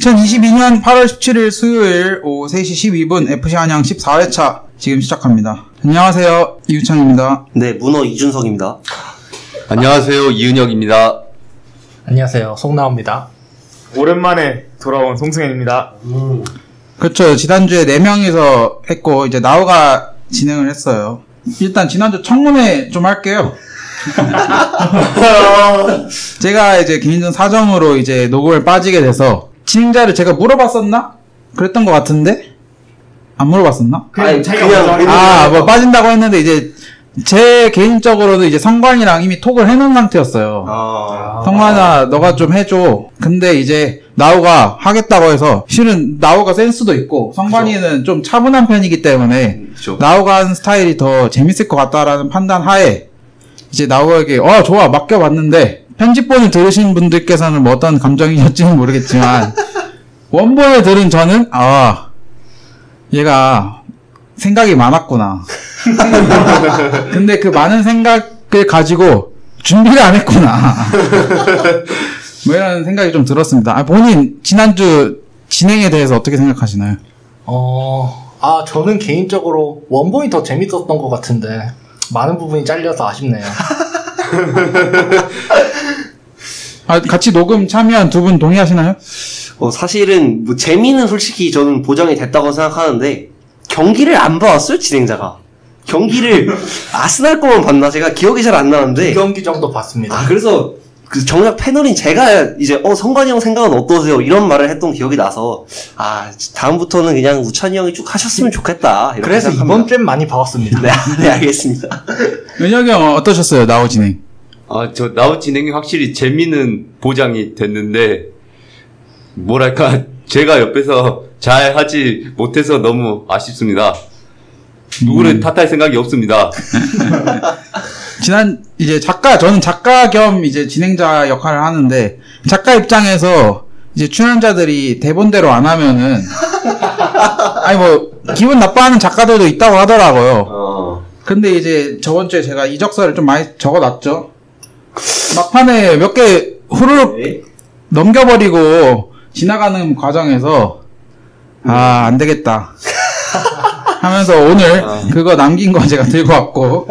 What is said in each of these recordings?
2022년 8월 17일 수요일 오후 3시 12분 FC 안양 14회차 지금 시작합니다. 안녕하세요. 이유창입니다. 네, 문어 이준석입니다. 안녕하세요. 이은혁입니다. 안녕하세요. 송나옵니다. 오랜만에 돌아온 송승현입니다. 그렇죠. 지난주에 4명이서 했고 이제 나우가 진행을 했어요. 일단 지난주 청문회 좀 할게요. 제가 이제 개인전 사정으로 이제 녹음을 빠지게 돼서 진행자를 제가 물어봤었나? 그랬던 것 같은데? 안 물어봤었나? 그냥 자기가 뭐 빠진다고 했는데 이제 제 개인적으로도 이제 성관이랑 이미 톡을 해놓은 상태였어요. 성관아 너가 좀 해줘. 근데 이제 나우가 하겠다고 해서 실은 나우가 센스도 있고 성관이는 좀 차분한 편이기 때문에 나우가 하는 스타일이 더 재밌을 것 같다라는 판단 하에 이제 나우에게 좋아 맡겨봤는데 편집본을 들으신 분들께서는 뭐 어떤 감정이었지는 모르겠지만 원본을 들은 저는 얘가 생각이 많았구나. 근데 그 많은 생각을 가지고 준비를 안 했구나. 뭐 이런 생각이 좀 들었습니다. 본인 지난주 진행에 대해서 어떻게 생각하시나요? 저는 개인적으로 원본이 더 재밌었던 것 같은데 많은 부분이 잘려서 아쉽네요. 같이 녹음 참여한 두 분 동의하시나요? 사실은 뭐 재미는 솔직히 저는 보장이 됐다고 생각하는데 경기를 안 봐왔어요, 진행자가. 경기를 아스날 거만 봤나? 제가 기억이 잘 안 나는데. 2경기 정도 봤습니다. 그래서 정작 패널인 제가 이제 성관이 형 생각은 어떠세요? 이런 말을 했던 기억이 나서 다음부터는 그냥 우찬이 형이 쭉 하셨으면 좋겠다. 이렇게 그래서 생각합니다. 이번 주엔 많이 봐왔습니다. 네, 알겠습니다. 은혁이 형 어떠셨어요? 나우 진행. 저 나우 진행이 확실히 재미는 보장이 됐는데 뭐랄까 제가 옆에서 잘 하지 못해서 너무 아쉽습니다. 누구를 탓할 생각이 없습니다. 이제 저는 작가 겸 이제 진행자 역할을 하는데, 작가 입장에서 이제 출연자들이 대본대로 안 하면은, 기분 나빠하는 작가들도 있다고 하더라고요. 근데 이제 저번 주에 제가 이적서를 좀 많이 적어놨죠. 막판에 몇 개 후루룩 넘겨버리고 지나가는 과정에서, 안 되겠다. 하면서 오늘 그거 남긴 거 제가 들고 왔고,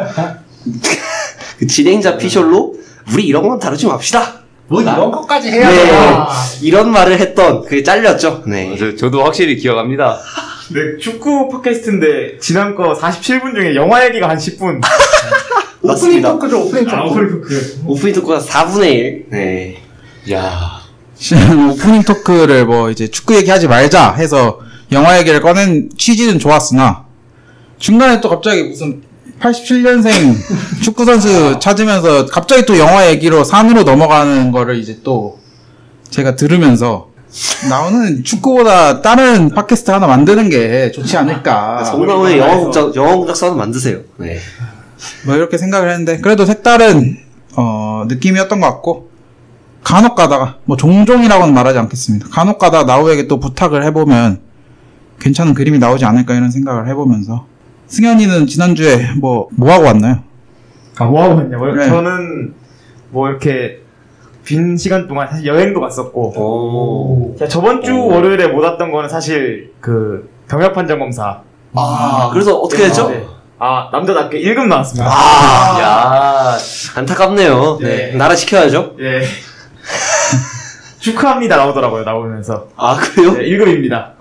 그 진행자 피셜로 우리 이런 건 다루지 맙시다. 이런 것까지 해야 네, 되나? 이런 말을 했던 그게 잘렸죠. 네. 저도 확실히 기억합니다. 네, 축구 팟캐스트인데 지난 거 47분 중에 영화 얘기가 한 10분. 오프닝 토크죠, 오프닝 토크. 오프닝 토크가 4분의 1. 네. 야, 오프닝 토크를 이제 축구 얘기하지 말자 해서 영화 얘기를 꺼낸 취지는 좋았으나 중간에 또 갑자기 무슨 87년생 축구선수 찾으면서 갑자기 또 영화 얘기로 산으로 넘어가는 거를 이제 또 제가 들으면서 나오는 축구보다 다른 팟캐스트 하나 만드는 게 좋지 않을까. 성나오의 영화공작사 하나 만드세요. 네. 이렇게 생각을 했는데 그래도 색다른 느낌이었던 것 같고 간혹 가다가 종종이라고는 말하지 않겠습니다. 간혹 가다가 나우에게 또 부탁을 해보면 괜찮은 그림이 나오지 않을까 이런 생각을 해보면서 승현이는 지난주에 뭐 하고 왔나요? 뭐 하고 왔냐고요? 네. 저는 이렇게 빈 시간 동안 사실 여행도 갔었고 제가 저번 주 월요일에 못 왔던 거는 사실 그 병역 판정 검사. 그래서 어떻게 됐죠? 네. 남자답게 1급 나왔습니다. 야, 안타깝네요. 네. 나라 지켜야죠. 예. 축하합니다 나오더라고요, 나오면서. 그래요? 네, 1급입니다.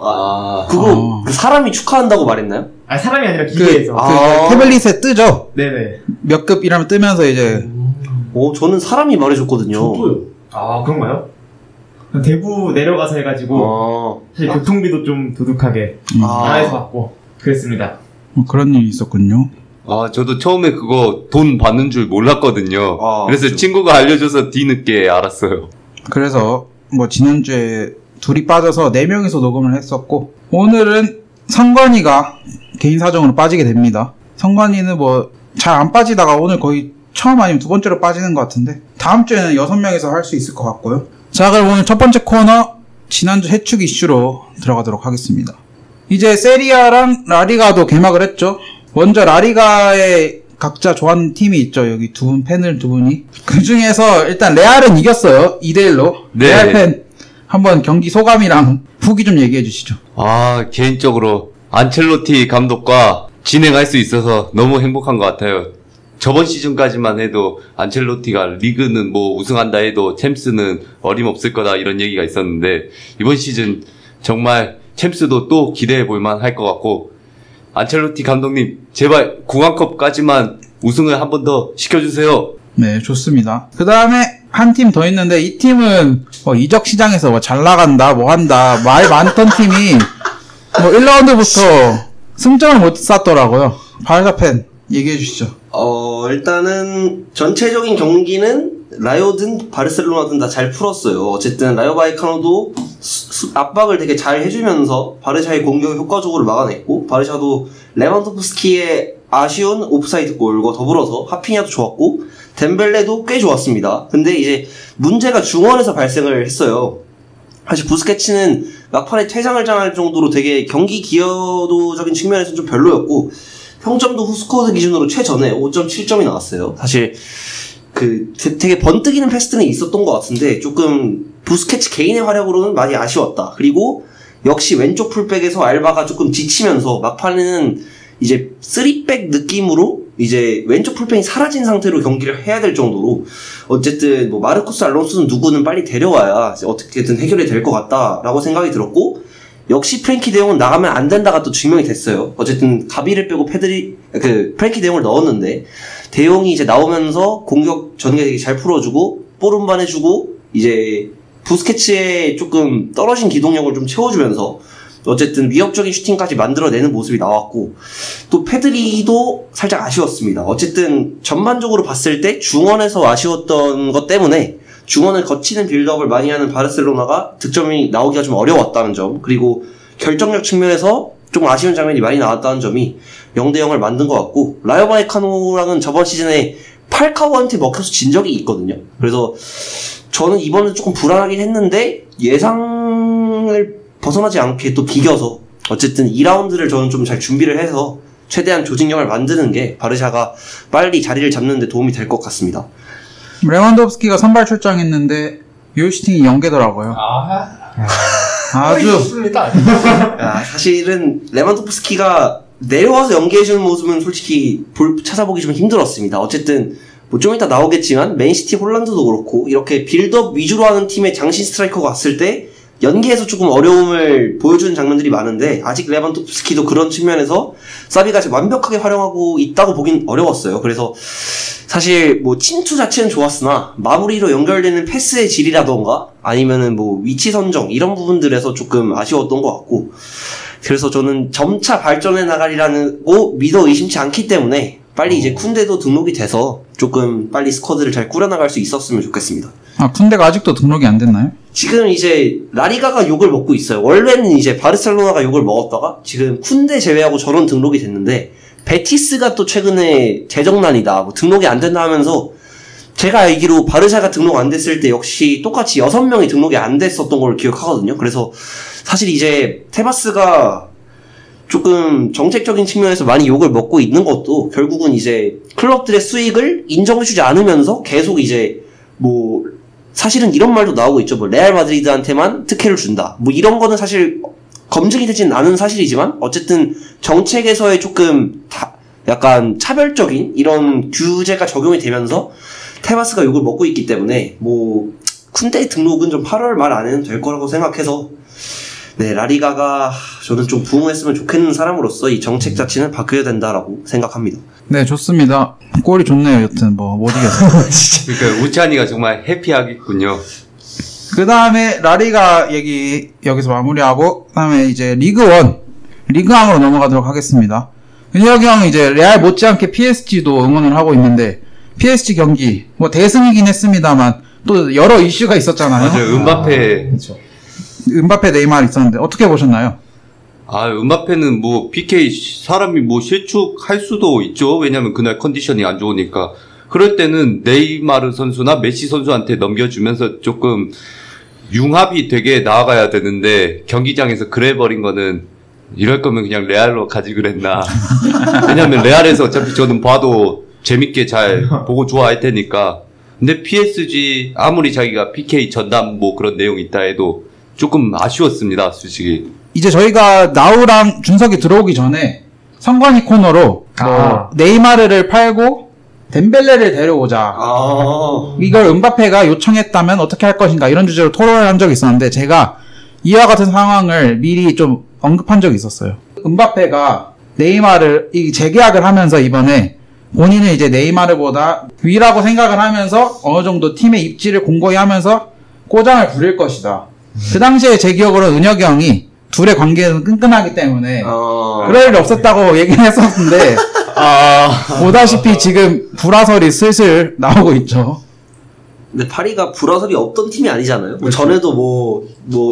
그거 사람이 축하한다고 말했나요? 사람이 아니라 기계에서. 태블릿에 뜨죠? 네네. 몇 급이라면 뜨면서 이제. 저는 사람이 말해줬거든요. 저도요. 그런가요? 대구 내려가서 해가지고, 사실 교통비도 좀 두둑하게, 나라에서 받고, 그랬습니다. 그런 일이 있었군요. 저도 처음에 그거 돈 받는 줄 몰랐거든요. 그래서 그렇죠. 친구가 알려줘서 뒤늦게 알았어요. 그래서 지난주에 둘이 빠져서 4명이서 녹음을 했었고 오늘은 성관이가 개인 사정으로 빠지게 됩니다. 성관이는 잘 안 빠지다가 오늘 거의 처음 아니면 두 번째로 빠지는 것 같은데 다음 주에는 6명이서 할 수 있을 것 같고요. 자, 그럼 오늘 첫 번째 코너 지난주 해축 이슈로 들어가도록 하겠습니다. 이제 세리아랑 라리가도 개막을 했죠. 먼저 라리가에 각자 좋아하는 팀이 있죠. 여기 패널 두 분이. 그 중에서 일단 레알은 이겼어요. 2대1로. 네. 레알 팬 한번 경기 소감이랑 후기 좀 얘기해 주시죠. 개인적으로 안첼로티 감독과 진행할 수 있어서 너무 행복한 것 같아요. 저번 시즌까지만 해도 안첼로티가 리그는 뭐 우승한다 해도 챔스는 어림없을 거다 이런 얘기가 있었는데 이번 시즌 정말 챔스도 또 기대해 볼 만할 것 같고 안첼로티 감독님 제발 공항컵까지만 우승을 한 번 더 시켜주세요. 네, 좋습니다. 그 다음에 한 팀 더 있는데 이 팀은 이적 시장에서 잘 나간다 뭐 한다 말 많던 팀이 1라운드부터 승점을 못 쌌더라고요. 바르샤 팬 얘기해 주시죠. 일단은 전체적인 경기는 라요든 바르셀로나든 다 잘 풀었어요. 어쨌든 라요 바이카노도 압박을 되게 잘 해주면서 바르샤의 공격을 효과적으로 막아냈고 바르샤도 레반도프스키의 아쉬운 오프사이드 골과 더불어서 하피냐도 좋았고 덴벨레도 꽤 좋았습니다. 근데 이제 문제가 중원에서 발생을 했어요. 사실 부스케츠는 막판에 퇴장을 당할 정도로 되게 경기 기여도적인 측면에서는 좀 별로였고 평점도 후스코어드 기준으로 최전에 5.7점이 나왔어요. 사실 되게 번뜩이는 패스들은 있었던 것 같은데 조금 부스케츠 개인의 활약으로는 많이 아쉬웠다. 그리고 역시 왼쪽 풀백에서 알바가 조금 지치면서 막판에는 이제 3백 느낌으로 이제 왼쪽 풀백이 사라진 상태로 경기를 해야 될 정도로 어쨌든 뭐 마르코스 알론소는 누구는 빨리 데려와야 어떻게든 해결이 될 것 같다라고 생각이 들었고 역시 프랭키 데용은 나가면 안 된다가 또 증명이 됐어요. 어쨌든 가비를 빼고 프랭키 데용을 넣었는데 데용이 이제 나오면서 공격 전개 되게 잘 풀어주고 볼 운반해주고 이제 부스케츠의 조금 떨어진 기동력을 좀 채워주면서 어쨌든 위협적인 슈팅까지 만들어내는 모습이 나왔고 또 페드리도 살짝 아쉬웠습니다. 어쨌든 전반적으로 봤을 때 중원에서 아쉬웠던 것 때문에 중원을 거치는 빌드업을 많이 하는 바르셀로나가 득점이 나오기가 좀 어려웠다는 점 그리고 결정력 측면에서 좀 아쉬운 장면이 많이 나왔다는 점이 0대0을 만든 것 같고 라요 바이카노랑은 저번 시즌에 팔카오한테 먹혀서 진 적이 있거든요. 그래서 저는 이번에 조금 불안하긴 했는데 예상을 벗어나지 않게 또 비겨서 어쨌든 2라운드를 저는 좀 잘 준비를 해서 최대한 조직력을 만드는 게 바르샤가 빨리 자리를 잡는 데 도움이 될 것 같습니다. 레반도프스키가 선발 출장했는데 유효슈팅이 0개더라고요. 아주 좋습니다. 사실은 레반도프스키가 내려와서 연계해주는 모습은 솔직히 찾아보기 좀 힘들었습니다. 어쨌든 뭐 좀 이따 나오겠지만 맨시티 홀란드도 그렇고 이렇게 빌드업 위주로 하는 팀의 장신 스트라이커가 왔을 때 연계에서 조금 어려움을 보여주는 장면들이 많은데 아직 레반도프스키도 그런 측면에서 사비가 완벽하게 활용하고 있다고 보긴 어려웠어요. 그래서 사실 뭐 침투 자체는 좋았으나 마무리로 연결되는 패스의 질이라던가 아니면은 뭐 위치 선정 이런 부분들에서 조금 아쉬웠던 것 같고 그래서 저는 점차 발전해 나가리라고 믿어 의심치 않기 때문에 빨리 이제 쿤데도 등록이 돼서 조금 빨리 스쿼드를 잘 꾸려나갈 수 있었으면 좋겠습니다. 쿤데가 아직도 등록이 안 됐나요? 지금 이제 라리가가 욕을 먹고 있어요. 원래는 이제 바르셀로나가 욕을 먹었다가 지금 쿤데 제외하고 전원 등록이 됐는데 베티스가 또 최근에 재정난이다 뭐 등록이 안 된다 하면서 제가 알기로 바르샤가 등록 안 됐을 때 역시 똑같이 6명이 등록이 안 됐었던 걸 기억하거든요. 그래서 사실 이제 테바스가 조금 정책적인 측면에서 많이 욕을 먹고 있는 것도 결국은 이제 클럽들의 수익을 인정해주지 않으면서 계속 이제 뭐 사실은 이런 말도 나오고 있죠. 뭐 레알 마드리드한테만 특혜를 준다. 뭐 이런 거는 사실 검증이 되진 않은 사실이지만 어쨌든 정책에서의 조금 약간 차별적인 이런 규제가 적용이 되면서 테바스가 욕을 먹고 있기 때문에 뭐 쿤데 등록은 좀 8월 말 안에는 될 거라고 생각해서 네 라리가가 저는 좀 부응했으면 좋겠는 사람으로서 이 정책 자체는 바뀌어야 된다라고 생각합니다. 네 좋습니다. 골이 좋네요. 여튼 뭐 못 이겼어요. 그러니까 우찬이가 정말 해피하겠군요. 그 다음에 라리가 얘기 여기서 마무리하고 그 다음에 이제 리그왕으로 넘어가도록 하겠습니다. 은혁이 형은 이제 레알 못지않게 PSG도 응원을 하고 있는데 PSG 경기 뭐 대승이긴 했습니다만 또 여러 이슈가 있었잖아요. 맞아요. 음바페 네이마르 있었는데 어떻게 보셨나요? 음바페는 뭐 PK 사람이 뭐 실축할 수도 있죠. 왜냐면 그날 컨디션이 안 좋으니까. 그럴 때는 네이마르 선수나 메시 선수한테 넘겨주면서 조금 융합이 되게 나아가야 되는데 경기장에서 그래버린 거는 이럴 거면 그냥 레알로 가지 그랬나. 왜냐면 레알에서 어차피 저는 봐도 재밌게 잘 보고 좋아할 테니까. 근데 PSG 아무리 자기가 PK 전담 뭐 그런 내용이 있다 해도 조금 아쉬웠습니다, 솔직히. 이제 저희가 나우랑 준석이 들어오기 전에 성관이 코너로 뭐 네이마르를 팔고 덴벨레를 데려오자. 이걸 음바페가 요청했다면 어떻게 할 것인가 이런 주제로 토론을 한 적이 있었는데 제가 이와 같은 상황을 미리 좀 언급한 적이 있었어요. 음바페가 네이마르를 재계약을 하면서 이번에 본인은 이제 네이마르보다 위라고 생각을 하면서 어느 정도 팀의 입지를 공고히 하면서 꼬장을 부릴 것이다. 그 당시에 제 기억으로 은혁이 형이 둘의 관계는 끈끈하기 때문에 그럴 일 없었다고 얘기를 했었는데 보다시피 지금 불화설이 슬슬 나오고 있죠. 근데 파리가 불화설이 없던 팀이 아니잖아요. 그렇죠. 전에도 뭐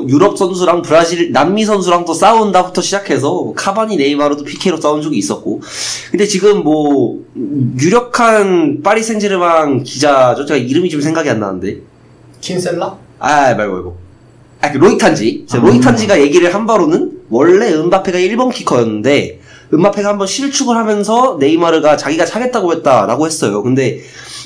유럽 선수랑 브라질 남미 선수랑 또 싸운다부터 시작해서 뭐 카바니 네이마르도 PK로 싸운 적이 있었고. 근데 지금 뭐 유력한 파리 생제르맹 기자죠. 제가 이름이 좀 생각이 안 나는데. 킨셀라? 말고. 로이탄지. 로이탄지가 얘기를 한 바로는 원래 음바페가 1번 키커였는데 음바페가 한번 실축을 하면서 네이마르가 자기가 차겠다고 했다라고 했어요. 근데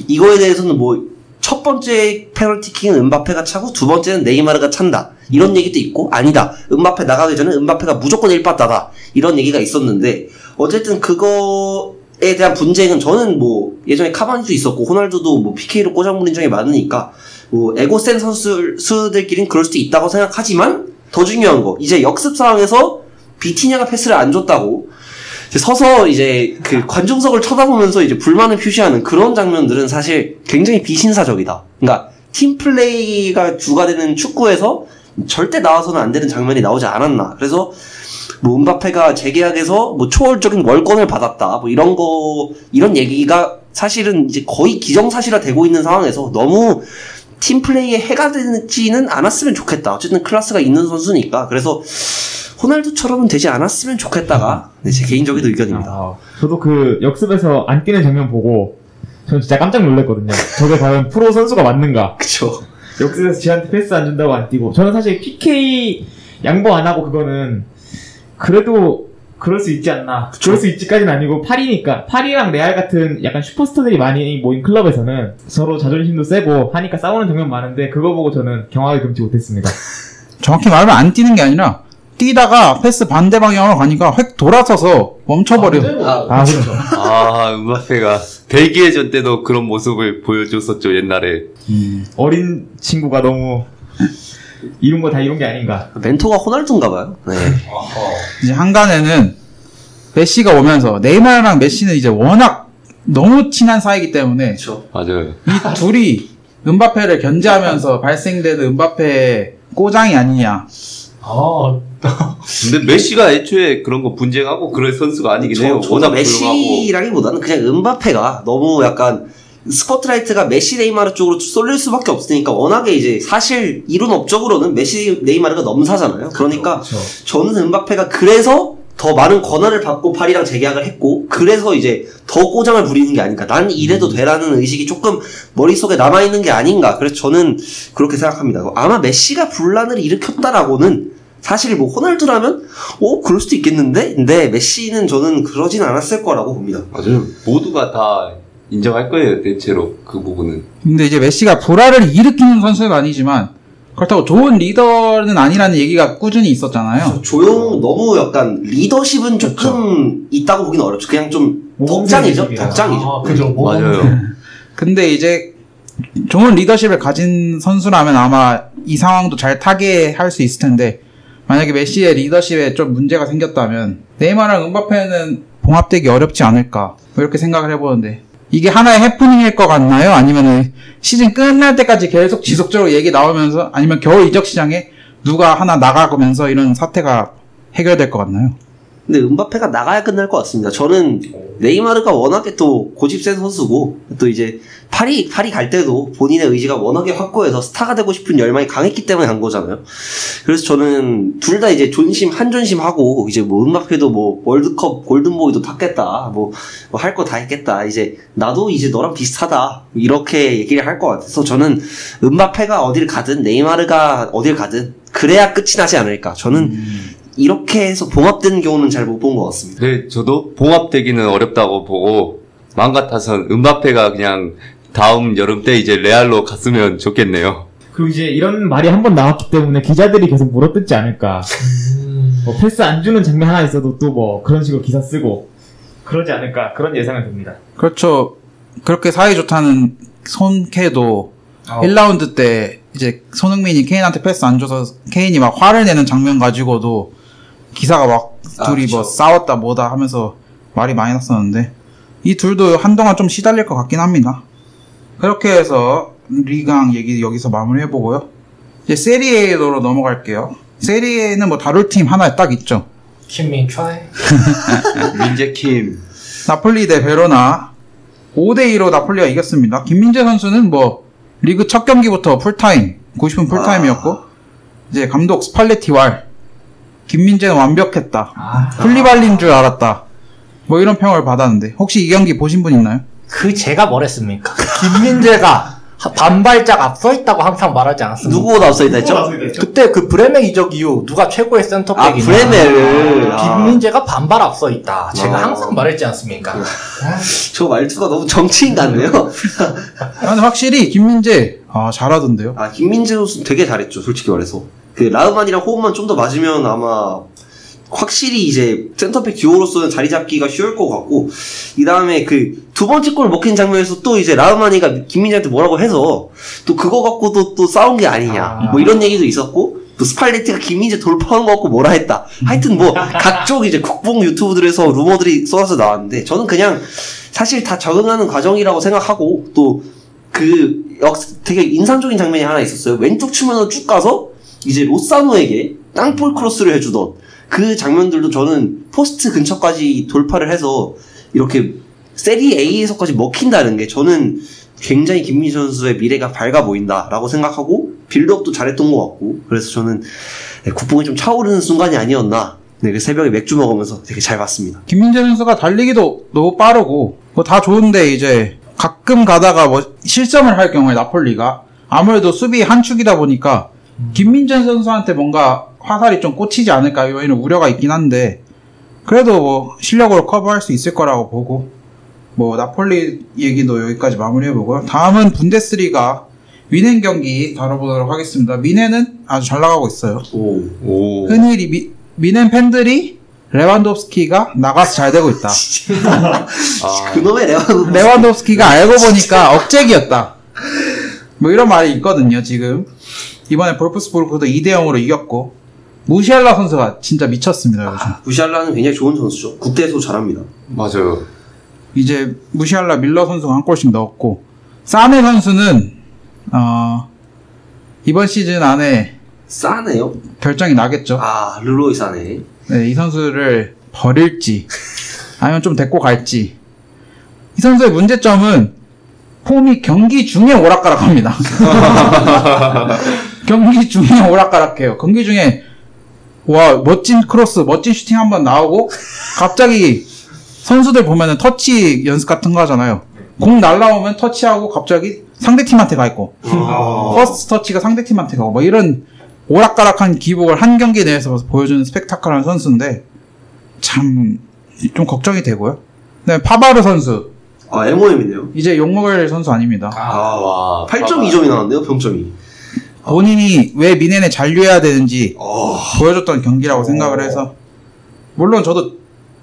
이거에 대해서는 뭐 첫 번째 페널티킥은 음바페가 차고 두 번째는 네이마르가 찬다. 이런 얘기도 있고 아니다. 음바페 나가기 전에 음바페가 무조건 1빠따다. 이런 얘기가 있었는데 어쨌든 그거에 대한 분쟁은 저는 뭐 예전에 카바니도 있었고 호날두도 뭐 PK로 꼬장 부린 적이 많으니까 뭐 에고 센 선수들끼리는 그럴 수도 있다고 생각하지만 더 중요한 거 이제 역습 상황에서 비티냐가 패스를 안 줬다고 서서 이제 그 관중석을 쳐다보면서 이제 불만을 표시하는 그런 장면들은 사실 굉장히 비신사적이다. 그러니까 팀 플레이가 주가 되는 축구에서 절대 나와서는 안 되는 장면이 나오지 않았나. 그래서 뭐 음바페가 재계약에서 뭐 초월적인 월권을 받았다. 뭐 이런 얘기가 사실은 이제 거의 기정사실화되고 있는 상황에서 너무 팀 플레이에 해가 되지는 않았으면 좋겠다. 어쨌든 클래스가 있는 선수니까. 그래서 호날두처럼은 되지 않았으면 좋겠다가 제 개인적인 의견입니다. 저도 그 역습에서 안 뛰는 장면 보고 저는 진짜 깜짝 놀랐거든요. 저게 과연 프로 선수가 맞는가? 그쵸. 역습에서 지한테 패스 안 준다고 안 뛰고 저는 사실 PK 양보 안 하고 그거는 그래도 그럴 수 있지 않나. 그쵸? 그럴 수 있지까지는 아니고 파리니까 파리랑 레알 같은 약간 슈퍼스타들이 많이 모인 클럽에서는 서로 자존심도 세고 하니까 싸우는 장면 많은데 그거 보고 저는 경악을 금치 못했습니다. 정확히 말하면 안 뛰는 게 아니라 뛰다가 패스 반대 방향으로 가니까 획 돌아서서 멈춰버려. 그렇죠. 음바페가 벨기에전 때도 그런 모습을 보여줬었죠, 옛날에. 어린 친구가 너무 이룬 거 다 이룬 게 아닌가. 멘토가 호날두인가 봐요. 네. 이제 한간에는 메시가 오면서 네이마르랑 메시는 이제 워낙 너무 친한 사이이기 때문에 그쵸. 맞아요. 이 둘이 음바페를 견제하면서 발생되는 음바페의 꼬장이 아니냐. 근데 메시가 애초에 그런 거 분쟁하고 그럴 선수가 아니긴 해요. 워낙 메시라기보다는 그냥 음바페가 너무 약간 스포트라이트가 메시 네이마르 쪽으로 쏠릴 수밖에 없으니까 워낙에 이제 사실 이론 업적으로는 메시 네이마르가 넘사잖아요. 그러니까 저는 음바페가 그래서 더 많은 권한을 받고 파리랑 재계약을 했고 그래서 이제 더 꼬장을 부리는 게 아닌가. 난 이래도 되라는 의식이 조금 머릿속에 남아있는 게 아닌가. 그래서 저는 그렇게 생각합니다. 아마 메시가 분란을 일으켰다라고는 사실 뭐 호날두라면 그럴 수도 있겠는데 근데 메시는 저는 그러진 않았을 거라고 봅니다. 맞아요. 모두가 다 인정할 거예요. 대체로 그 부분은. 근데 이제 메시가 불화를 일으키는 선수가 아니지만 그렇다고 좋은 리더는 아니라는 얘기가 꾸준히 있었잖아요. 너무 약간 리더십은 조금 있다고 보기는 어렵죠. 그냥 좀 덕장이죠. 그죠. 맞아요. 근데 이제 좋은 리더십을 가진 선수라면 아마 이 상황도 잘 타개할 수 있을 텐데 만약에 메시의 리더십에 좀 문제가 생겼다면 네이마르랑 음바페는 봉합되기 어렵지 않을까 이렇게 생각을 해보는데 이게 하나의 해프닝일 것 같나요? 아니면 시즌 끝날 때까지 계속 지속적으로 얘기 나오면서 아니면 겨울 이적 시장에 누가 하나 나가면서 이런 사태가 해결될 것 같나요? 근데 음바페가 나가야 끝날 것 같습니다. 저는 네이마르가 워낙에 또 고집 센 선수고 또 이제 파리 갈 때도 본인의 의지가 워낙에 확고해서 스타가 되고 싶은 열망이 강했기 때문에 간 거잖아요. 그래서 저는 둘 다 이제 한존심하고 이제 뭐 음바페도 뭐 월드컵 골든보이도 탔겠다. 뭐 할 거 다 했겠다. 이제 나도 이제 너랑 비슷하다. 이렇게 얘기를 할 것 같아서 저는 음바페가 어딜 가든 네이마르가 어딜 가든 그래야 끝이 나지 않을까. 저는 이렇게 해서 봉합되는 경우는 잘 못 본 것 같습니다. 네, 저도 봉합되기는 어렵다고 보고 마음 같아선 음바페가 그냥 다음 여름 때 이제 레알로 갔으면 좋겠네요. 그리고 이제 이런 말이 한 번 나왔기 때문에 기자들이 계속 물어뜯지 않을까. 뭐 패스 안 주는 장면 하나 있어도 또 뭐 그런 식으로 기사 쓰고 그러지 않을까 그런 예상을 듭니다. 그렇죠. 그렇게 사이 좋다는 손케도 1라운드 때 이제 손흥민이 케인한테 패스 안 줘서 케인이 막 화를 내는 장면 가지고도 기사가 막 둘이 뭐 싸웠다 뭐다 하면서 말이 많이 났었는데 이 둘도 한동안 좀 시달릴 것 같긴 합니다. 그렇게 해서 리강 얘기 여기서 마무리해보고요. 이제 세리에로 넘어갈게요. 세리에는 뭐 다룰 팀 하나 딱 있죠. 김민철. 민재킴. 나폴리 대 베로나 5대2로 나폴리가 이겼습니다. 김민재 선수는 뭐 리그 첫 경기부터 풀타임 90분 풀타임이었고 이제 감독 스팔레티 왈 김민재는 완벽했다. 플리발린 줄 알았다. 뭐 이런 평을 받았는데 혹시 이 경기 보신 분 있나요? 제가 뭐랬습니까? 김민재가 반발짝 앞서 있다고 항상 말하지 않았습니까? 누구보다 앞서있다 했죠? 그때 그 브레멜 이적 이후 누가 최고의 센터백이냐? 브레멜. 김민재가 반발 앞서 있다. 제가 항상 말했지 않습니까? 저 말투가 너무 정치인 같네요. 근데 확실히 김민재 잘하던데요. 김민재 선수 되게 잘했죠, 솔직히 말해서. 그 라흐만이랑 호흡만 좀 더 맞으면 아마 확실히 이제 센터백 듀오로서는 자리 잡기가 쉬울 것 같고, 이 다음에 그 두 번째 골 먹힌 장면에서 또 이제 라흐마니가 김민재한테 뭐라고 해서 또 그거 갖고도 또 싸운 게 아니냐 뭐 이런 얘기도 있었고, 또 스팔레티가 김민재 돌파한 거 갖고 뭐라 했다. 하여튼 뭐 각종 이제 국뽕 유튜브들에서 루머들이 쏟아져 나왔는데, 저는 그냥 사실 다 적응하는 과정이라고 생각하고, 또 그 되게 인상적인 장면이 하나 있었어요. 왼쪽 측면으로 쭉 가서 이제 로사노에게 땅볼 크로스를 해주던 그 장면들도 저는 포스트 근처까지 돌파를 해서 이렇게 세리 A에서까지 먹힌다는 게 저는 굉장히 김민재 선수의 미래가 밝아 보인다라고 생각하고, 빌드업도 잘했던 것 같고, 그래서 저는 국뽕이 좀 차오르는 순간이 아니었나. 네, 그 새벽에 맥주 먹으면서 되게 잘 봤습니다. 김민재 선수가 달리기도 너무 빠르고 뭐 다 좋은데 이제 가끔 가다가 뭐 실점을 할 경우에 나폴리가 아무래도 수비 한 축이다 보니까 김민재 선수한테 뭔가 화살이 좀 꽂히지 않을까 이런 우려가 있긴 한데, 그래도 뭐 실력으로 커버할 수 있을 거라고 보고, 뭐 나폴리 얘기도 여기까지 마무리해보고요. 다음은 분데스리가 미넨 경기 다뤄보도록 하겠습니다. 미넨은 아주 잘 나가고 있어요. 오. 흔히 미넨 팬들이 레반도프스키가 나가서 잘 되고 있다. 그놈의 레반도프스키가 알고 보니까 억제기였다. 뭐 이런 말이 있거든요. 지금 이번에 볼프스부르크도 2대0으로 이겼고, 무시알라 선수가 진짜 미쳤습니다. 요즘. 무시알라는 굉장히 좋은 선수죠. 국대에서도 잘합니다. 맞아요. 이제 무시알라 밀러 선수가 한 골씩 넣었고, 사네 선수는 이번 시즌 안에 싸네요. 결정이 나겠죠. 르로이 싸네. 네, 이 선수를 버릴지 아니면 좀 데리고 갈지. 이 선수의 문제점은 폼이 경기 중에 오락가락합니다. 경기 중에 오락가락해요. 경기 중에 멋진 크로스, 멋진 슈팅 한번 나오고 갑자기 선수들 보면은 터치 연습 같은 거 하잖아요. 공 날라오면 터치하고 갑자기 상대팀한테 가 있고, 퍼스트 터치가 상대팀한테 가고, 뭐 이런 오락가락한 기복을 한 경기 내에서 보여주는 스펙타클한 선수인데 참 좀 걱정이 되고요. 네, 파바르 선수. MOM이네요. 이제 욕먹을 선수 아닙니다. 와. 8.2점이 나왔네요, 평점이. 본인이 왜 미넨에 잔류해야 되는지 보여줬던 경기라고 생각을 해서, 물론 저도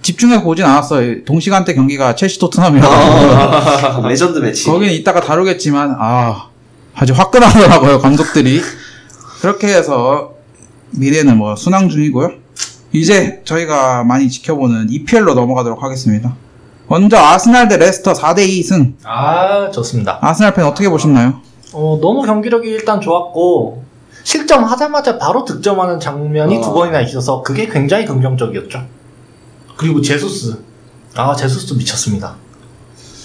집중해서 보진 않았어요. 동시간대 경기가 첼시 토트넘이라고. 레전드 매치. 거기는 이따가 다루겠지만 아주 화끈하더라고요, 감독들이. 그렇게 해서 미넨은 뭐 순항 중이고요. 이제 저희가 많이 지켜보는 EPL로 넘어가도록 하겠습니다. 먼저 아스날 대 레스터 4대2 승. 좋습니다. 아스날 팬 어떻게 보셨나요? 너무 경기력이 일단 좋았고, 실점하자마자 바로 득점하는 장면이 두 번이나 있어서 그게 굉장히 긍정적이었죠. 그리고 제수스 미쳤습니다.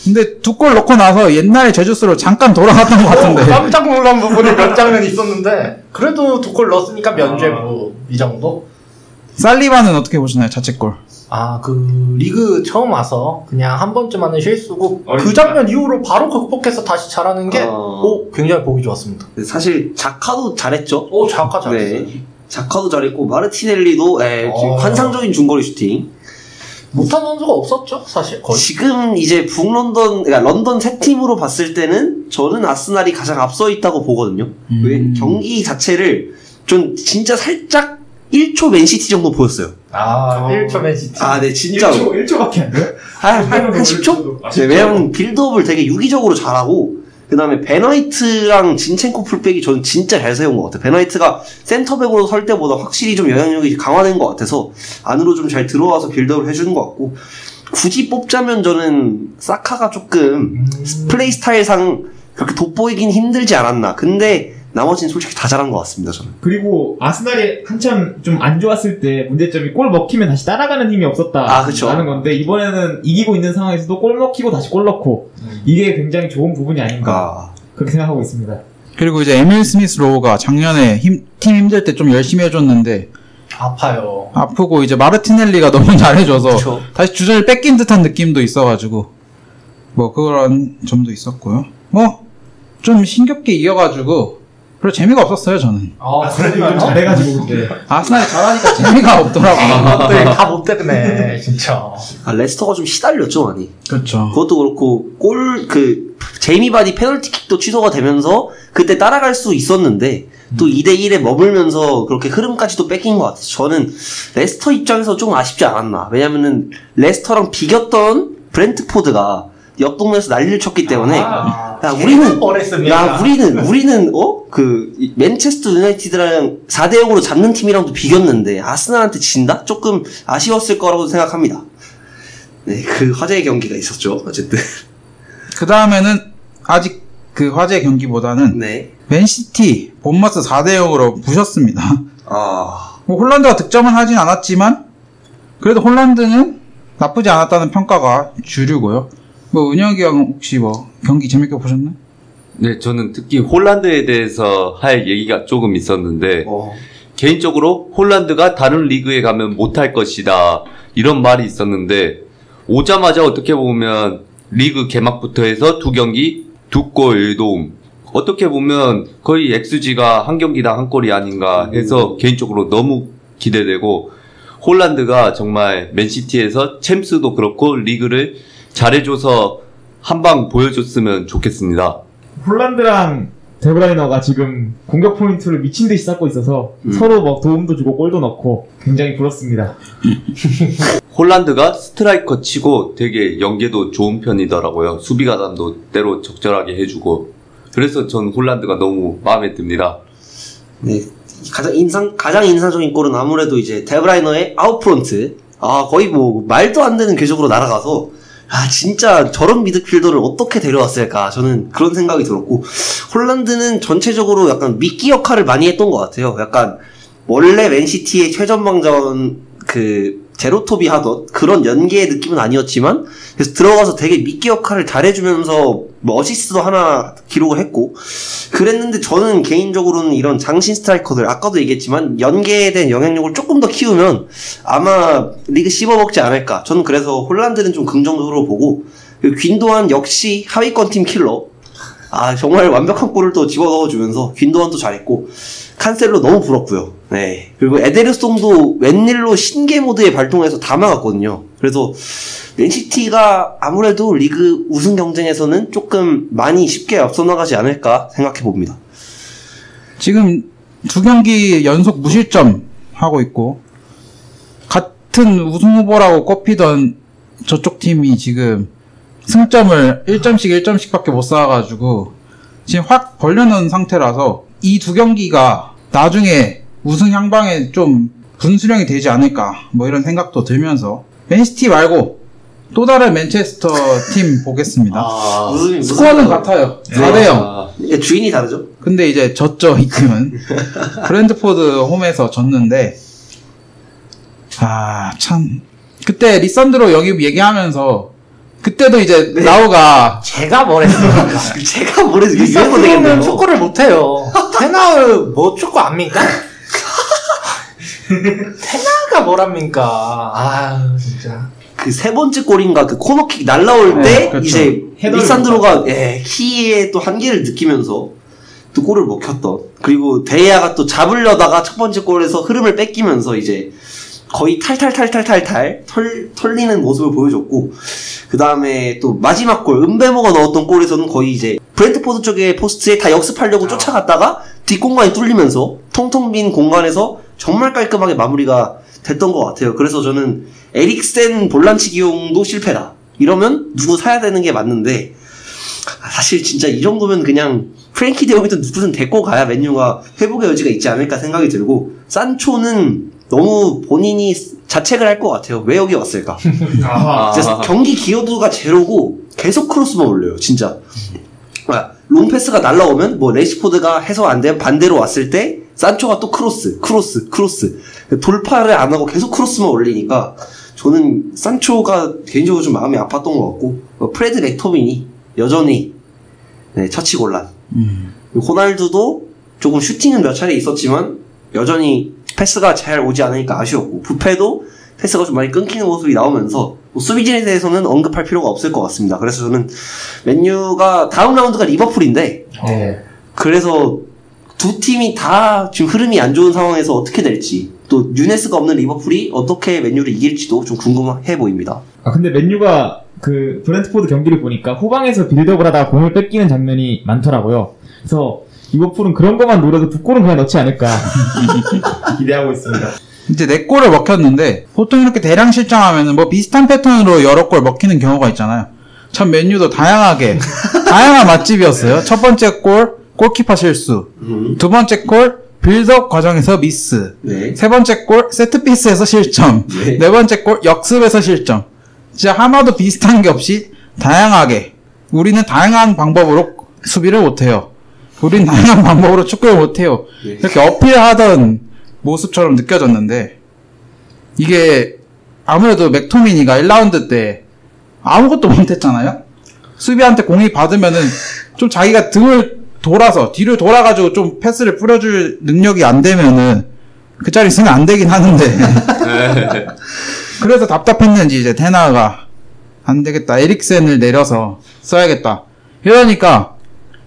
근데 두 골 넣고 나서 옛날 제주스로 잠깐 돌아갔던 것 같은데. 깜짝 놀란 부분이 몇 장면 있었는데, 그래도 두 골 넣었으니까 면죄부 이 정도? 살리바는 어떻게 보시나요? 자책골. 그 리그 처음 와서 그냥 한 번쯤 하는 실수고, 그 장면 이후로 바로 극복해서 다시 잘하는 게 굉장히 보기 좋았습니다. 사실 자카도 잘했죠. 자카 잘했어요. 네. 자카도 잘했고, 마르티넬리도 환상적인 중거리 슈팅. 못한 선수가 없었죠, 사실 거의. 지금 이제 북런던, 그러니까 런던 세 팀으로 봤을 때는 저는 아스날이 가장 앞서 있다고 보거든요. 왜 경기 자체를 좀 진짜 살짝 1초 맨시티 정도 보였어요. 1초 맨시티. 네, 진짜로. 1초밖에 안 돼요? 한 10초? 네, 왜냐면 빌드업을 되게 유기적으로 잘하고, 그 다음에 베나이트랑 진첸코 풀백이 저는 진짜 잘 세운 것 같아요. 베나이트가 센터백으로 설 때보다 확실히 좀 영향력이 강화된 것 같아서 안으로 좀 잘 들어와서 빌드업을 해주는 것 같고, 굳이 뽑자면 저는 사카가 조금 플레이 스타일상 그렇게 돋보이긴 힘들지 않았나. 근데 나머지는 솔직히 다 잘한 것 같습니다, 저는. 그리고 아스날이 한참 좀 안 좋았을 때 문제점이 골 먹히면 다시 따라가는 힘이 없었다. 그쵸. 라는 건데, 이번에는 이기고 있는 상황에서도 골 먹히고 다시 골 넣고, 이게 굉장히 좋은 부분이 아닌가. 그렇게 생각하고 있습니다. 그리고 이제 에밀 스미스 로우가 작년에 팀 힘들 때 좀 열심히 해줬는데, 아파요. 아프고 이제 마르티넬리가 너무 잘해줘서 그쵸. 다시 주전을 뺏긴 듯한 느낌도 있어가지고 뭐 그런 점도 있었고요. 뭐 좀 신겹게 이겨가지고 별로 재미가 없었어요, 저는. 아스날이 좀 잘해가지고 근데. 아스날이 잘하니까 재미가 없더라고요. 네, 다 못 때문에 진짜. 레스터가 좀 시달렸죠, 많이. 그렇죠. 그것도 그렇고 제이미 바디 페널티킥도 취소가 되면서 그때 따라갈 수 있었는데 또 2대1에 머물면서 그렇게 흐름까지도 뺏긴 것 같아요. 저는 레스터 입장에서 좀 아쉽지 않았나. 왜냐면은 레스터랑 비겼던 브렌트포드가 옆 동네에서 난리를 쳤기 때문에 우리는 맨체스터 유나이티드랑 4대0으로 잡는 팀이랑도 비겼는데 아스날한테 진다? 조금 아쉬웠을 거라고 생각합니다. 네, 그 화제의 경기가 있었죠. 어쨌든. 그 다음에는 아직 그 화제의 경기보다는 네. 맨시티 본머스 4대0으로 부셨습니다. 뭐 홀란드가 득점은 하진 않았지만 그래도 홀란드는 나쁘지 않았다는 평가가 주류고요. 뭐 은혁이 형 혹시 뭐 경기 재밌게 보셨나요? 네, 저는 특히 홀란드에 대해서 할 얘기가 조금 있었는데 개인적으로 홀란드가 다른 리그에 가면 못할 것이다 이런 말이 있었는데 오자마자 어떻게 보면 리그 개막부터 해서 2경기 2골 1도움 어떻게 보면 거의 XG가 한 경기당 한 골이 아닌가 해서 개인적으로 너무 기대되고 홀란드가 정말 맨시티에서 챔스도 그렇고 리그를 잘해줘서 한방 보여줬으면 좋겠습니다. 홀란드랑 데브라이너가 지금 공격 포인트를 미친 듯이 쌓고 있어서 서로 막 도움도 주고 골도 넣고 굉장히 부럽습니다. 홀란드가 스트라이커 치고 되게 연계도 좋은 편이더라고요. 수비 가담도 때로 적절하게 해주고 그래서 전 홀란드가 너무 마음에 듭니다. 네, 가장 인상적인 골은 아무래도 이제 데브라이너의 아웃프론트. 거의 뭐 말도 안 되는 궤적으로 날아가서 진짜 저런 미드필더를 어떻게 데려왔을까 저는 그런 생각이 들었고 홀란드는 전체적으로 약간 미끼 역할을 많이 했던 것 같아요. 약간 원래 맨시티의 최전방전 제로톱이 하던 그런 연계의 느낌은 아니었지만 그래서 들어가서 되게 미끼 역할을 잘해주면서 뭐 어시스트도 하나 기록을 했고 그랬는데 저는 개인적으로는 이런 장신 스트라이커들 아까도 얘기했지만 연계에 대한 영향력을 조금 더 키우면 아마 리그 씹어먹지 않을까. 저는 그래서 홀란드는 좀 긍정적으로 보고 귄도안 역시 하위권 팀 킬러. 정말 완벽한 골을 또 집어넣어주면서 귄도안도 잘했고 칸셀로 너무 부럽고요. 네. 그리고 에데르송도 웬일로 신계 모드에 발동해서 다 막았거든요. 그래서 맨시티가 아무래도 리그 우승 경쟁에서는 조금 많이 쉽게 앞서 나가지 않을까 생각해 봅니다. 지금 2경기 연속 무실점 하고 있고 같은 우승 후보라고 꼽히던 저쪽 팀이 지금 승점을 1점씩밖에 못 쌓아가지고 지금 확 벌려놓은 상태라서 이 2경기가 나중에 우승 향방에 좀 분수령이 되지 않을까 뭐 이런 생각도 들면서 맨시티 말고 또 다른 맨체스터 팀 보겠습니다. 스코어는 같아요. 4대0. 주인이 다르죠? 근데 이제 졌죠, 이 팀은. 브랜드포드 홈에서 졌는데 참 그때 리산드로 영입 얘기하면서 그때도 이제 라우가 제가 뭐랬습니까? 제가 뭐랬어요? 유행어 되겠네요. 축구를 못해요. 테나우 뭐 축구 압니까? 테나가 뭐랍니까? 진짜. 그 세 번째 골인가 그 코너킥 날라올 때 그렇죠. 이제 리산드로가 키의 또 한계를 느끼면서 또 골을 먹혔던. 그리고 데이아가 또 잡으려다가 첫 번째 골에서 흐름을 뺏기면서 이제 거의 탈탈탈탈탈탈 털리는 모습을 보여줬고, 그 다음에 또 마지막 골, 은베모가 넣었던 골에서는 거의 이제 브렌트포드 쪽의 포스트에 다 역습하려고 쫓아갔다가 뒷공간이 뚫리면서 텅텅 빈 공간에서 정말 깔끔하게 마무리가 됐던 것 같아요. 그래서 저는 에릭센 볼란치 기용도 실패다. 이러면 누구 사야 되는 게 맞는데, 사실 진짜 이 정도면 그냥 프랭키 데용이든 누구든 데리고 가야 맨유가 회복의 여지가 있지 않을까 생각이 들고, 산초는 너무 본인이 자책을 할 것 같아요. 왜 여기 왔을까? 진짜 경기 기여도가 제로고 계속 크로스만 올려요. 진짜. 롱패스가 날라오면 뭐 레시포드가 해서 안 되면 반대로 왔을 때 산초가 또 크로스 돌파를 안 하고 계속 크로스만 올리니까 저는 산초가 개인적으로 좀 마음이 아팠던 것 같고, 프레드 맥토민이 여전히 처치곤란. 호날두도 조금 슈팅은 몇 차례 있었지만 여전히 패스가 잘 오지 않으니까 아쉬웠고, 부페도 패스가 좀 많이 끊기는 모습이 나오면서 수비진에 대해서는 언급할 필요가 없을 것 같습니다. 그래서 저는 맨유가 다음 라운드가 리버풀인데, 그래서 두 팀이 다 지금 흐름이 안 좋은 상황에서 어떻게 될지, 또 뉴네스가 없는 리버풀이 어떻게 맨유를 이길지도 좀 궁금해 보입니다. 근데 맨유가 그 브렌트포드 경기를 보니까 후방에서 빌드업을 하다가 공을 뺏기는 장면이 많더라고요. 그래서 리버풀은 그런 것만 노려도 두 골은 그냥 넣지 않을까 기대하고 있습니다. 이제 4골을 먹혔는데, 보통 이렇게 대량 실점하면은 뭐 비슷한 패턴으로 여러 골 먹히는 경우가 있잖아요. 참 맨유도 다양한 맛집이었어요. 첫 번째 골, 골키퍼 실수. 두 번째 골, 빌드업 과정에서 미스. 세 번째 골, 세트피스에서 실점. 네 번째 골, 역습에서 실점. 진짜 하나도 비슷한 게 없이 다양하게. 우리는 다양한 방법으로 수비를 못해요. 우린 다양한 방법으로 축구를 못해요. 이렇게 어필하던 모습처럼 느껴졌는데, 이게 아무래도 맥토미니가 1라운드 때 아무것도 못했잖아요. 수비한테 공이 받으면은 좀 자기가 뒤를 돌아가지고 좀 패스를 뿌려줄 능력이 안 되면은 그 자리 쓰면 안 되긴 하는데 그래서 답답했는지 이제 테나가 안 되겠다, 에릭센을 내려서 써야겠다 이러니까,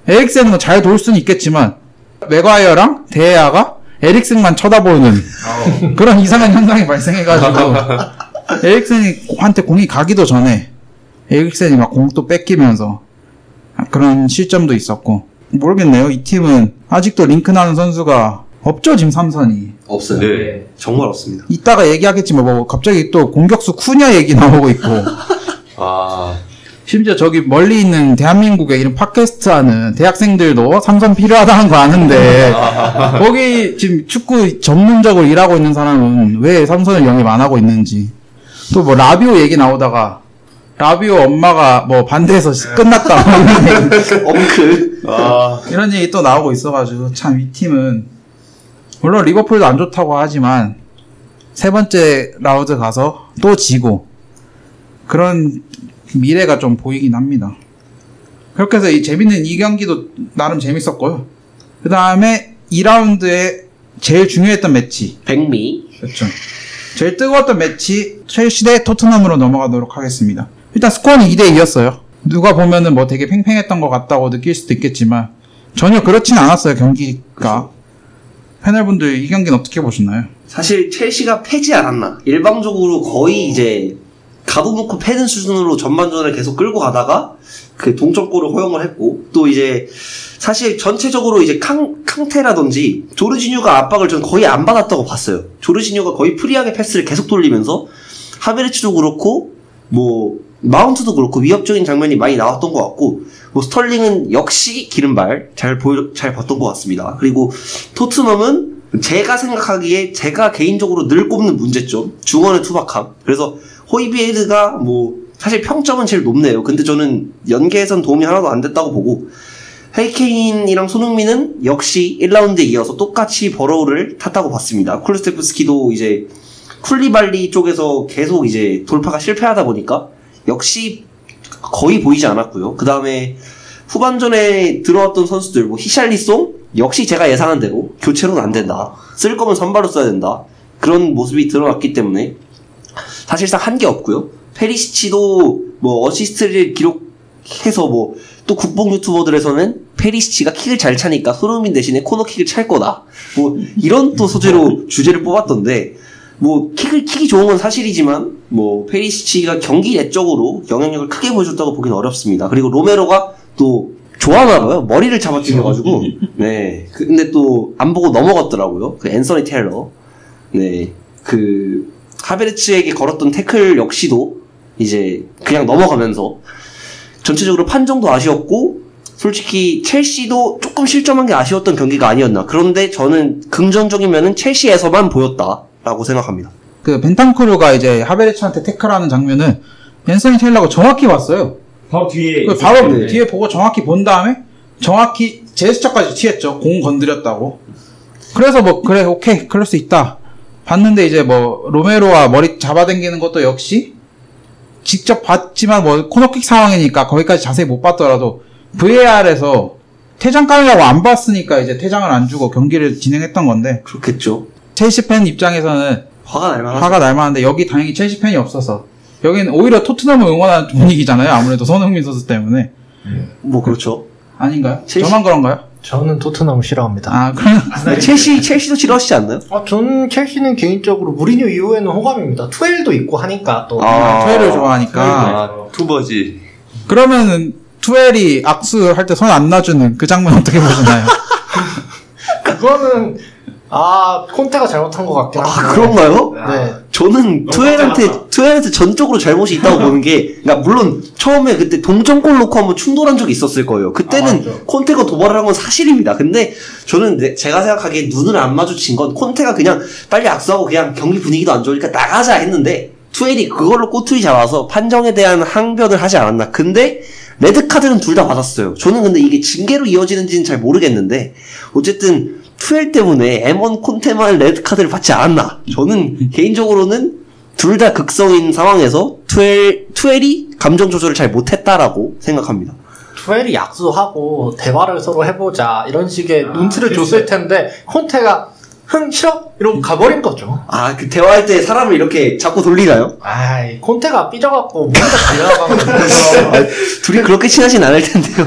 에릭센은 잘 돌 수는 있겠지만 맥과이어랑 데헤아가 에릭센만 쳐다보는 그런 이상한 현상이 발생해가지고 에릭센한테 공이 가기도 전에 에릭센이 막 공 또 뺏기면서 그런 실점도 있었고, 모르겠네요. 이 팀은 아직도 링크나는 선수가 없죠. 지금 3선이 없어요. 네. 정말 없습니다. 이따가 얘기하겠지만 뭐 갑자기 또 공격수 쿠냐 얘기 나오고 있고 심지어 저기 멀리 있는 대한민국에 이런 팟캐스트 하는 대학생들도 삼선 필요하다는 거 아는데 거기 지금 축구 전문적으로 일하고 있는 사람은 왜 삼선을 영입 안 하고 있는지, 또 뭐 라비오 얘기 나오다가 라비오 엄마가 뭐 반대해서 끝났다 엄크 이런 얘기 또 나오고 있어가지고, 참 이 팀은 물론 리버풀도 안 좋다고 하지만 세 번째 라운드 가서 또 지고 그런 미래가 좀 보이긴 합니다. 그렇게 해서 이 재밌는 이 경기도 나름 재밌었고요. 그 다음에 2라운드에 제일 중요했던 매치, 백미. 그렇죠. 제일 뜨거웠던 매치, 첼시 대 토트넘으로 넘어가도록 하겠습니다. 일단 스코어는 2대2였어요. 누가 보면은 뭐 되게 팽팽했던 것 같다고 느낄 수도 있겠지만 전혀 그렇진 않았어요, 경기가. 패널분들 이 경기는 어떻게 보셨나요? 사실 첼시가 패지 않았나. 일방적으로 거의 이제 가둬놓고 패는 수준으로 전반전을 계속 끌고 가다가 그 동점골을 허용을 했고, 또 이제 사실 전체적으로 이제 캉테라든지 조르지뉴가 압박을 전 거의 안 받았다고 봤어요. 조르지뉴가 거의 프리하게 패스를 계속 돌리면서 하베르츠도 그렇고 뭐 마운트도 그렇고 위협적인 장면이 많이 나왔던 것 같고, 뭐 스털링은 역시 기름발 잘 봤던 것 같습니다. 그리고 토트넘은 제가 생각하기에 제가 개인적으로 늘 꼽는 문제점, 중원의 투박함. 그래서 호이비에르가 뭐 사실 평점은 제일 높네요. 근데 저는 연계에선 도움이 하나도 안 됐다고 보고, 헤리케인이랑 손흥민은 역시 1라운드에 이어서 똑같이 버러우를 탔다고 봤습니다. 쿨루스테프스키도 이제 쿨리발리 쪽에서 계속 이제 돌파가 실패하다 보니까 역시 거의 보이지 않았고요. 그 다음에 후반전에 들어왔던 선수들, 뭐 히샬리송 역시 제가 예상한 대로 교체로는 안 된다. 쓸 거면 선발로 써야 된다. 그런 모습이 드러났기 때문에 사실상 한 게 없고요. 페리시치도 뭐 어시스트를 기록해서 뭐 또 국뽕 유튜버들에서는 페리시치가 킥을 잘 차니까 손흥민 대신에 코너킥을 찰 거다. 뭐 이런 또 소재로 주제를 뽑았던데, 뭐 킥이 좋은 건 사실이지만 뭐 페리시치가 경기 내적으로 영향력을 크게 보여줬다고 보기는 어렵습니다. 그리고 로메로가 또 좋아하나봐요. 머리를 잡아당겨가지고 네. 근데 또 안 보고 넘어갔더라고요. 그 앤서니 테일러. 네. 그 하베르츠에게 걸었던 태클 역시도 이제 그냥 넘어가면서 전체적으로 판정도 아쉬웠고 솔직히 첼시도 조금 실점한 게 아쉬웠던 경기가 아니었나. 그런데 저는 긍정적인 면은 첼시에서만 보였다라고 생각합니다. 그 벤탄쿠르가 이제 하베르츠한테 태클하는 장면은 앤서니 테일러가 정확히 봤어요. 바로 뒤에. 바로 뒤에 보고 정확히 본 다음에 정확히 제스처까지 취했죠. 공 건드렸다고. 그래서 뭐 그래 오케이 그럴 수 있다. 봤는데 이제 뭐 로메로와 머리 잡아당기는 것도 역시 직접 봤지만 뭐 코너킥 상황이니까 거기까지 자세히 못 봤더라도 VAR에서 퇴장 까려고 안 봤으니까 이제 퇴장을 안 주고 경기를 진행했던 건데 그렇겠죠. 첼시 팬 입장에서는 화가 날 만한데 여기 다행히 첼시 팬이 없어서 여기는 오히려 토트넘을 응원하는 분위기잖아요. 아무래도 손흥민 선수 때문에. 뭐 그렇죠. 아닌가요? 첼시? 저만 그런가요? 저는 토트넘을 싫어합니다. 아, 그럼 첼시도 싫어하시지 않나요? 저는 첼시는 개인적으로 무리뉴 이후에는 호감입니다. 투엘도 있고 하니까 또. 투엘을 좋아하니까. 투버지. 그러면은 투엘이 악수할 때 손 안 놔주는 그 장면 어떻게 보시나요? 그거는 콘테가 잘못한 것 같긴 한데. 그런가요? 네. 저는 투엘한테 전적으로 잘못이 있다고 보는 게, 그러니까 물론 처음에 그때 동점골 넣고 한번 충돌한 적이 있었을 거예요. 그때는 콘테가 도발을 한 건 사실입니다. 근데 저는 제가 생각하기에 눈을 안 마주친 건 콘테가 그냥 빨리 악수하고 그냥 경기 분위기도 안 좋으니까 나가자 했는데 투엘이 그걸로 꼬투리 잡아서 판정에 대한 항변을 하지 않았나. 근데 레드카드는 둘 다 받았어요. 저는 근데 이게 징계로 이어지는지는 잘 모르겠는데 어쨌든 투엘 때문에 M1 콘테만 레드카드를 받지 않았나. 저는 개인적으로는 둘 다 극성인 상황에서 투엘이 감정 조절을 잘 못했다라고 생각합니다. 투엘이 약수하고 대화를 서로 해보자 이런 식의 눈치를 줬을 텐데 콘테가 싫어? 이러고 가버린 거죠. 그 대화할 때 사람을 이렇게 자꾸 돌리나요? 콘테가 삐져갖고 뭔가 달려나가면 둘이 그렇게 친하진 않을 텐데요.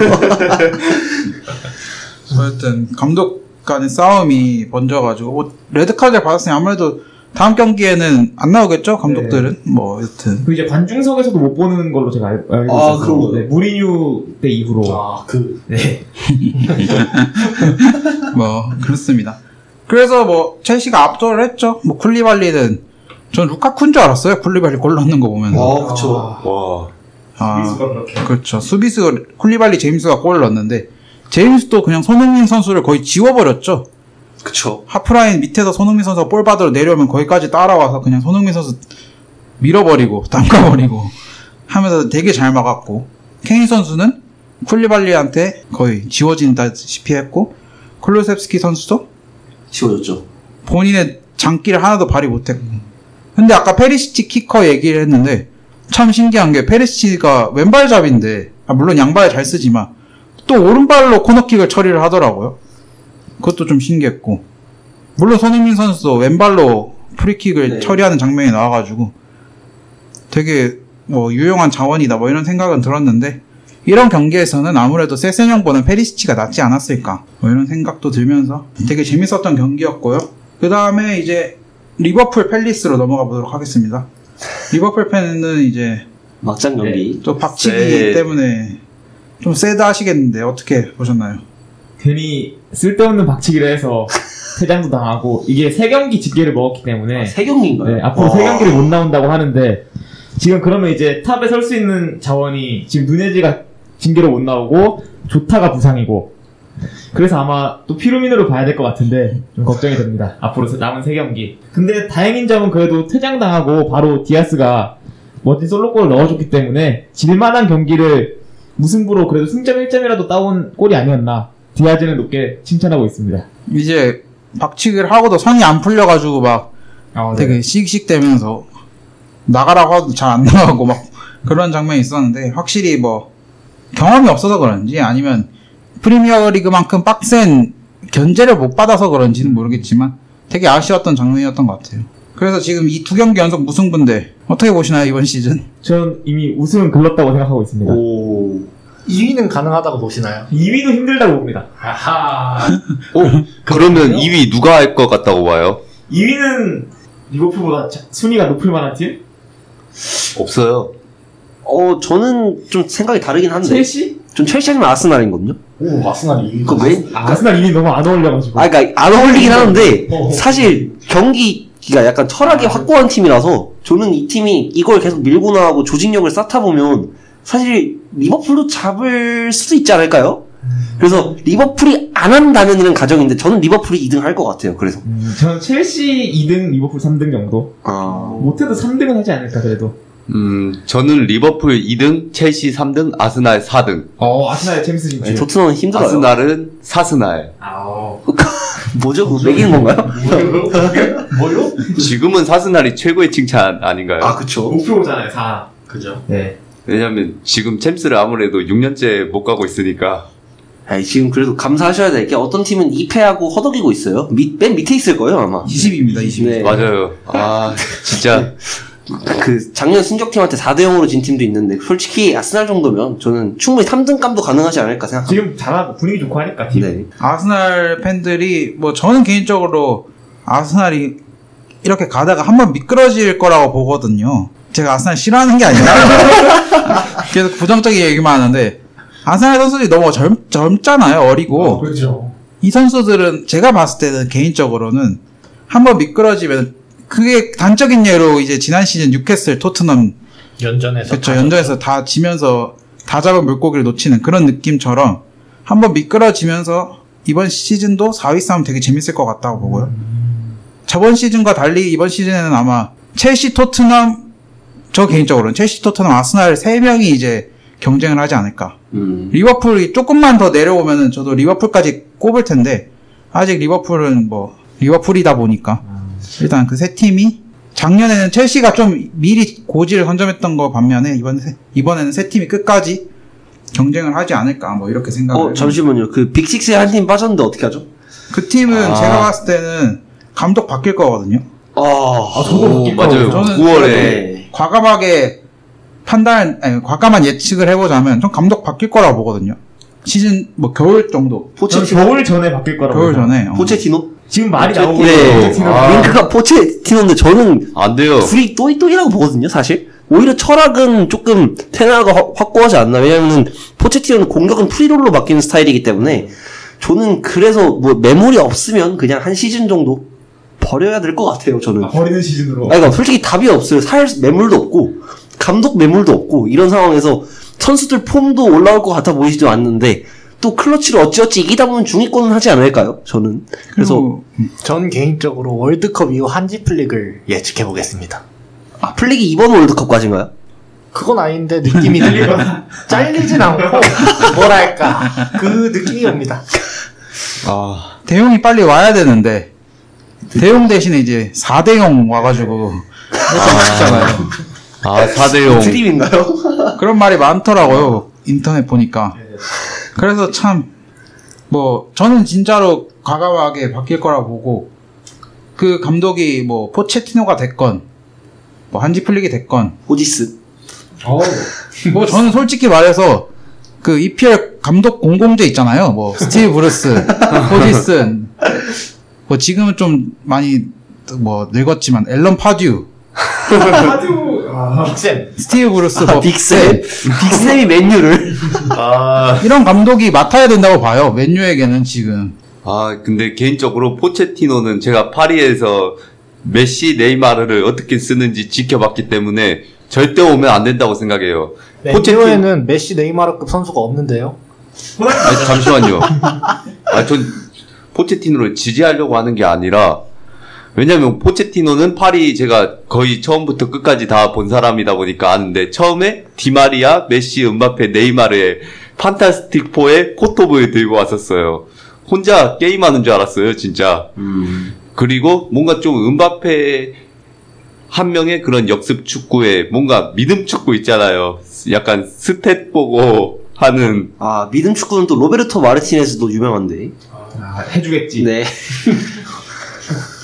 어쨌든 감독 간의 싸움이 번져가지고 레드카드를 받았으니 아무래도 다음 경기에는 안 나오겠죠 감독들은. 네. 뭐 여튼 그 이제 관중석에서도 못 보는 걸로 제가 알고 있어서. 그런 거. 네, 무리뉴 때 이후로. 네. 뭐 그렇습니다. 그래서 뭐 첼시가 압도를 했죠. 뭐 쿨리발리는 전 루카쿠인 줄 알았어요. 쿨리발리 골 넣는 거 보면서. 그쵸. 수비수가 그렇게. 그렇죠. 수비수 쿨리발리 제임스가 골을 넣었는데 제임스도 그냥 손흥민 선수를 거의 지워버렸죠. 그쵸. 하프라인 밑에서 손흥민 선수가 볼 받으러 내려오면 거기까지 따라와서 그냥 손흥민 선수 밀어버리고 담가버리고 하면서 되게 잘 막았고, 케인 선수는 쿨리발리한테 거의 지워진다시피 했고, 콜루셉스키 선수도 지워졌죠. 본인의 장기를 하나도 발휘 못했고. 근데 아까 페리시치 키커 얘기를 했는데 참 신기한 게 페리시치가 왼발잡인데, 물론 양발 잘 쓰지만 또 오른발로 코너킥을 처리를 하더라고요. 그것도 좀 신기했고, 물론 손흥민 선수도 왼발로 프리킥을 처리하는 장면이 나와가지고 되게 뭐 유용한 자원이다 뭐 이런 생각은 들었는데, 이런 경기에서는 아무래도 세세뇽보다는 페리시치가 낫지 않았을까 뭐 이런 생각도 들면서 되게 재밌었던 경기였고요. 그 다음에 이제 리버풀 팰리스로 넘어가 보도록 하겠습니다. 리버풀 팬은 이제 막장 경기 또 박치기 때문에 좀 세다 하시겠는데 어떻게 보셨나요? 괜히 쓸데없는 박치기를 해서 퇴장도 당하고, 이게 3경기 징계를 먹었기 때문에 3경기인가요? 네, 앞으로 3경기를 못 나온다고 하는데, 지금 그러면 이제 탑에 설 수 있는 자원이 지금 누네즈가 징계로 못 나오고 조타가 부상이고, 그래서 아마 또 피루미노를 봐야 될 것 같은데 좀 걱정이 됩니다. 앞으로 남은 3경기. 근데 다행인 점은 그래도 퇴장당하고 바로 디아스가 멋진 솔로골을 넣어줬기 때문에 질만한 경기를 무승부로 그래도 승점 1점이라도 따온 골이 아니었나, 디아즈는 높게 칭찬하고 있습니다. 이제 박치기를 하고도 성이 안 풀려가지고 막 되게 씩씩대면서 나가라고 해도 잘 안 나가고 막 그런 장면이 있었는데, 확실히 뭐 경험이 없어서 그런지 아니면 프리미어리그만큼 빡센 견제를 못 받아서 그런지는 모르겠지만 되게 아쉬웠던 장면이었던 것 같아요. 그래서 지금 이 2경기 연속 무승부인데 어떻게 보시나요, 이번 시즌? 전 이미 우승은 글렀다고 생각하고 있습니다. 2위는 가능하다고 보시나요? 2위도 힘들다고 봅니다. 아하. 그러면 2위 누가 할 것 같다고 봐요? 2위는 리버풀보다 순위가 높을 만한 팀? 없어요. 저는 좀 생각이 다르긴 한데. 첼시? 좀 첼시 아니면 아스날이거든요? 오, 아스날이. 그 왜? 아스날 이미 너무 안 어울려가지고. 그러니까 안 어울리긴 하는데, 사실 경기가 약간 철학이 확고한 팀이라서, 저는 이 팀이 이걸 계속 밀고 나가고 조직력을 쌓다 보면, 사실 리버풀도 잡을 수도 있지 않을까요? 그래서 리버풀이 안 한다는 이런 가정인데, 저는 리버풀이 2등 할 것 같아요, 그래서. 저는 첼시 2등, 리버풀 3등 정도. 못해도 3등은 하지 않을까, 그래도. 저는 리버풀 2등, 첼시 3등, 아스날 4등. 아스날 챔스 진출. 네, 토트넘은 힘들어요. 아스날은 사스날. 뭐죠? 그거 매기는 건가요? 뭐요? 지금은 사스날이 최고의 칭찬 아닌가요? 그쵸. 목표잖아요, 4. 그죠. 네. 왜냐면 지금 챔스를 아무래도 6년째 못 가고 있으니까. 지금 그래도 감사하셔야 될 게 어떤 팀은 2패하고 허덕이고 있어요. 맨 밑에 있을 거예요, 아마. 20입니다, 20. 네. 맞아요. 진짜. 작년 승격팀한테 4대0으로 진 팀도 있는데, 솔직히 아스날 정도면 저는 충분히 3등감도 가능하지 않을까 생각합니다. 지금 잘하고 분위기 좋고 하니까, 팀. 네. 아스날 팬들이, 저는 개인적으로 아스날이 이렇게 가다가 한번 미끄러질 거라고 보거든요. 제가 아스날 싫어하는 게 아니라, 계속 부정적인 얘기만 하는데, 아스날 선수들이 너무 젊잖아요, 어리고. 그렇죠. 이 선수들은 제가 봤을 때는 개인적으로는 한번 미끄러지면 그게 단적인 예로 이제 지난 시즌 뉴캐슬, 토트넘 연전에서. 그렇죠. 연전에서 다 지면서 다 잡은 물고기를 놓치는 그런 느낌처럼 한번 미끄러지면서 이번 시즌도 4위 싸움 되게 재밌을 것 같다고 보고요. 저번 시즌과 달리 이번 시즌에는 아마 첼시, 토트넘, 저 개인적으로는 첼시, 토트넘, 아스날 3명이 이제 경쟁을 하지 않을까. 리버풀이 조금만 더 내려오면은 저도 리버풀까지 꼽을 텐데 아직 리버풀은 리버풀이다 보니까 일단 그 세 팀이 작년에는 첼시가 좀 미리 고지를 선점했던 거 반면에 이번에는 세 팀이 끝까지 경쟁을 하지 않을까 이렇게 생각을 잠시만요. 그 빅6에 한 팀 빠졌는데 어떻게 하죠? 그 팀은 제가 봤을 때는 감독 바뀔 거거든요. 저도 맞아요. 저는 9월에 과감하게 과감한 예측을 해보자면 좀 감독 바뀔 거라고 보거든요. 시즌 겨울 정도. 겨울 전에 바뀔 거라고. 겨울 전에. 포체티노? 지금 말이 나오고 네. 링크가 포체티노인데 저는 안 돼요. 둘이 또이또이라고 보거든요, 사실. 오히려 철학은 조금 테나가 확고하지 않나. 왜냐면은 포체티노는 공격은 프리롤로 맡기는 스타일이기 때문에 저는 그래서 매물이 없으면 그냥 한 시즌 정도 버려야 될 것 같아요, 저는. 버리는 시즌으로. 그러니까 솔직히 답이 없어요. 살 매물도 없고 감독 매물도 없고 이런 상황에서 선수들 폼도 올라올 것 같아 보이지도 않는데 또 클러치를 어찌어찌 이기다 보면 중위권은 하지 않을까요? 저는. 그래서 전 개인적으로 월드컵 이후 한지 플릭을 예측해 보겠습니다. 플릭이 이번 월드컵까지인가요? 그건 아닌데 느낌이 들리고 잘리진 않고 뭐랄까 그 느낌이 옵니다. 대용이 빨리 와야 되는데 대용 대신에 이제 4대용 와가지고 했잖아요. 4대0 드림인가요? 그런 말이 많더라고요. 인터넷 보니까. 그래서 참 저는 진짜로 과감하게 바뀔 거라고 보고 그 감독이 포체티노가 됐건 한지 플릭이 됐건 오지스. 저는 솔직히 말해서 그 EPL 감독 공공재 있잖아요. 스티브 브루스, 호지슨, 지금은 좀 많이 늙었지만 앨런 파듀, 빅샘, 스티브 브루스, 빅샘이 맨유를. 이런 감독이 맡아야 된다고 봐요. 맨유에게는 지금. 근데 개인적으로 포체티노는 제가 파리에서 메시, 네이마르를 어떻게 쓰는지 지켜봤기 때문에 절대 오면 안 된다고 생각해요. 맨유에는 메시, 네이마르급 선수가 없는데요. 잠시만요. 전 포체티노를 지지하려고 하는 게 아니라 왜냐면 포체티노는 파리 제가 거의 처음부터 끝까지 다 본 사람이다 보니까 아는데 처음에 디마리아, 메시, 음바페, 네이마르의 판타스틱 4에 포토보에 들고 왔었어요. 혼자 게임하는 줄 알았어요, 진짜. 그리고 뭔가 좀 음바페 한 명의 그런 역습 축구에 뭔가 믿음 축구 있잖아요. 약간 스탯 보고 하는. 믿음 축구는 또 로베르토 마르티네스도 유명한데. 해주겠지. 네.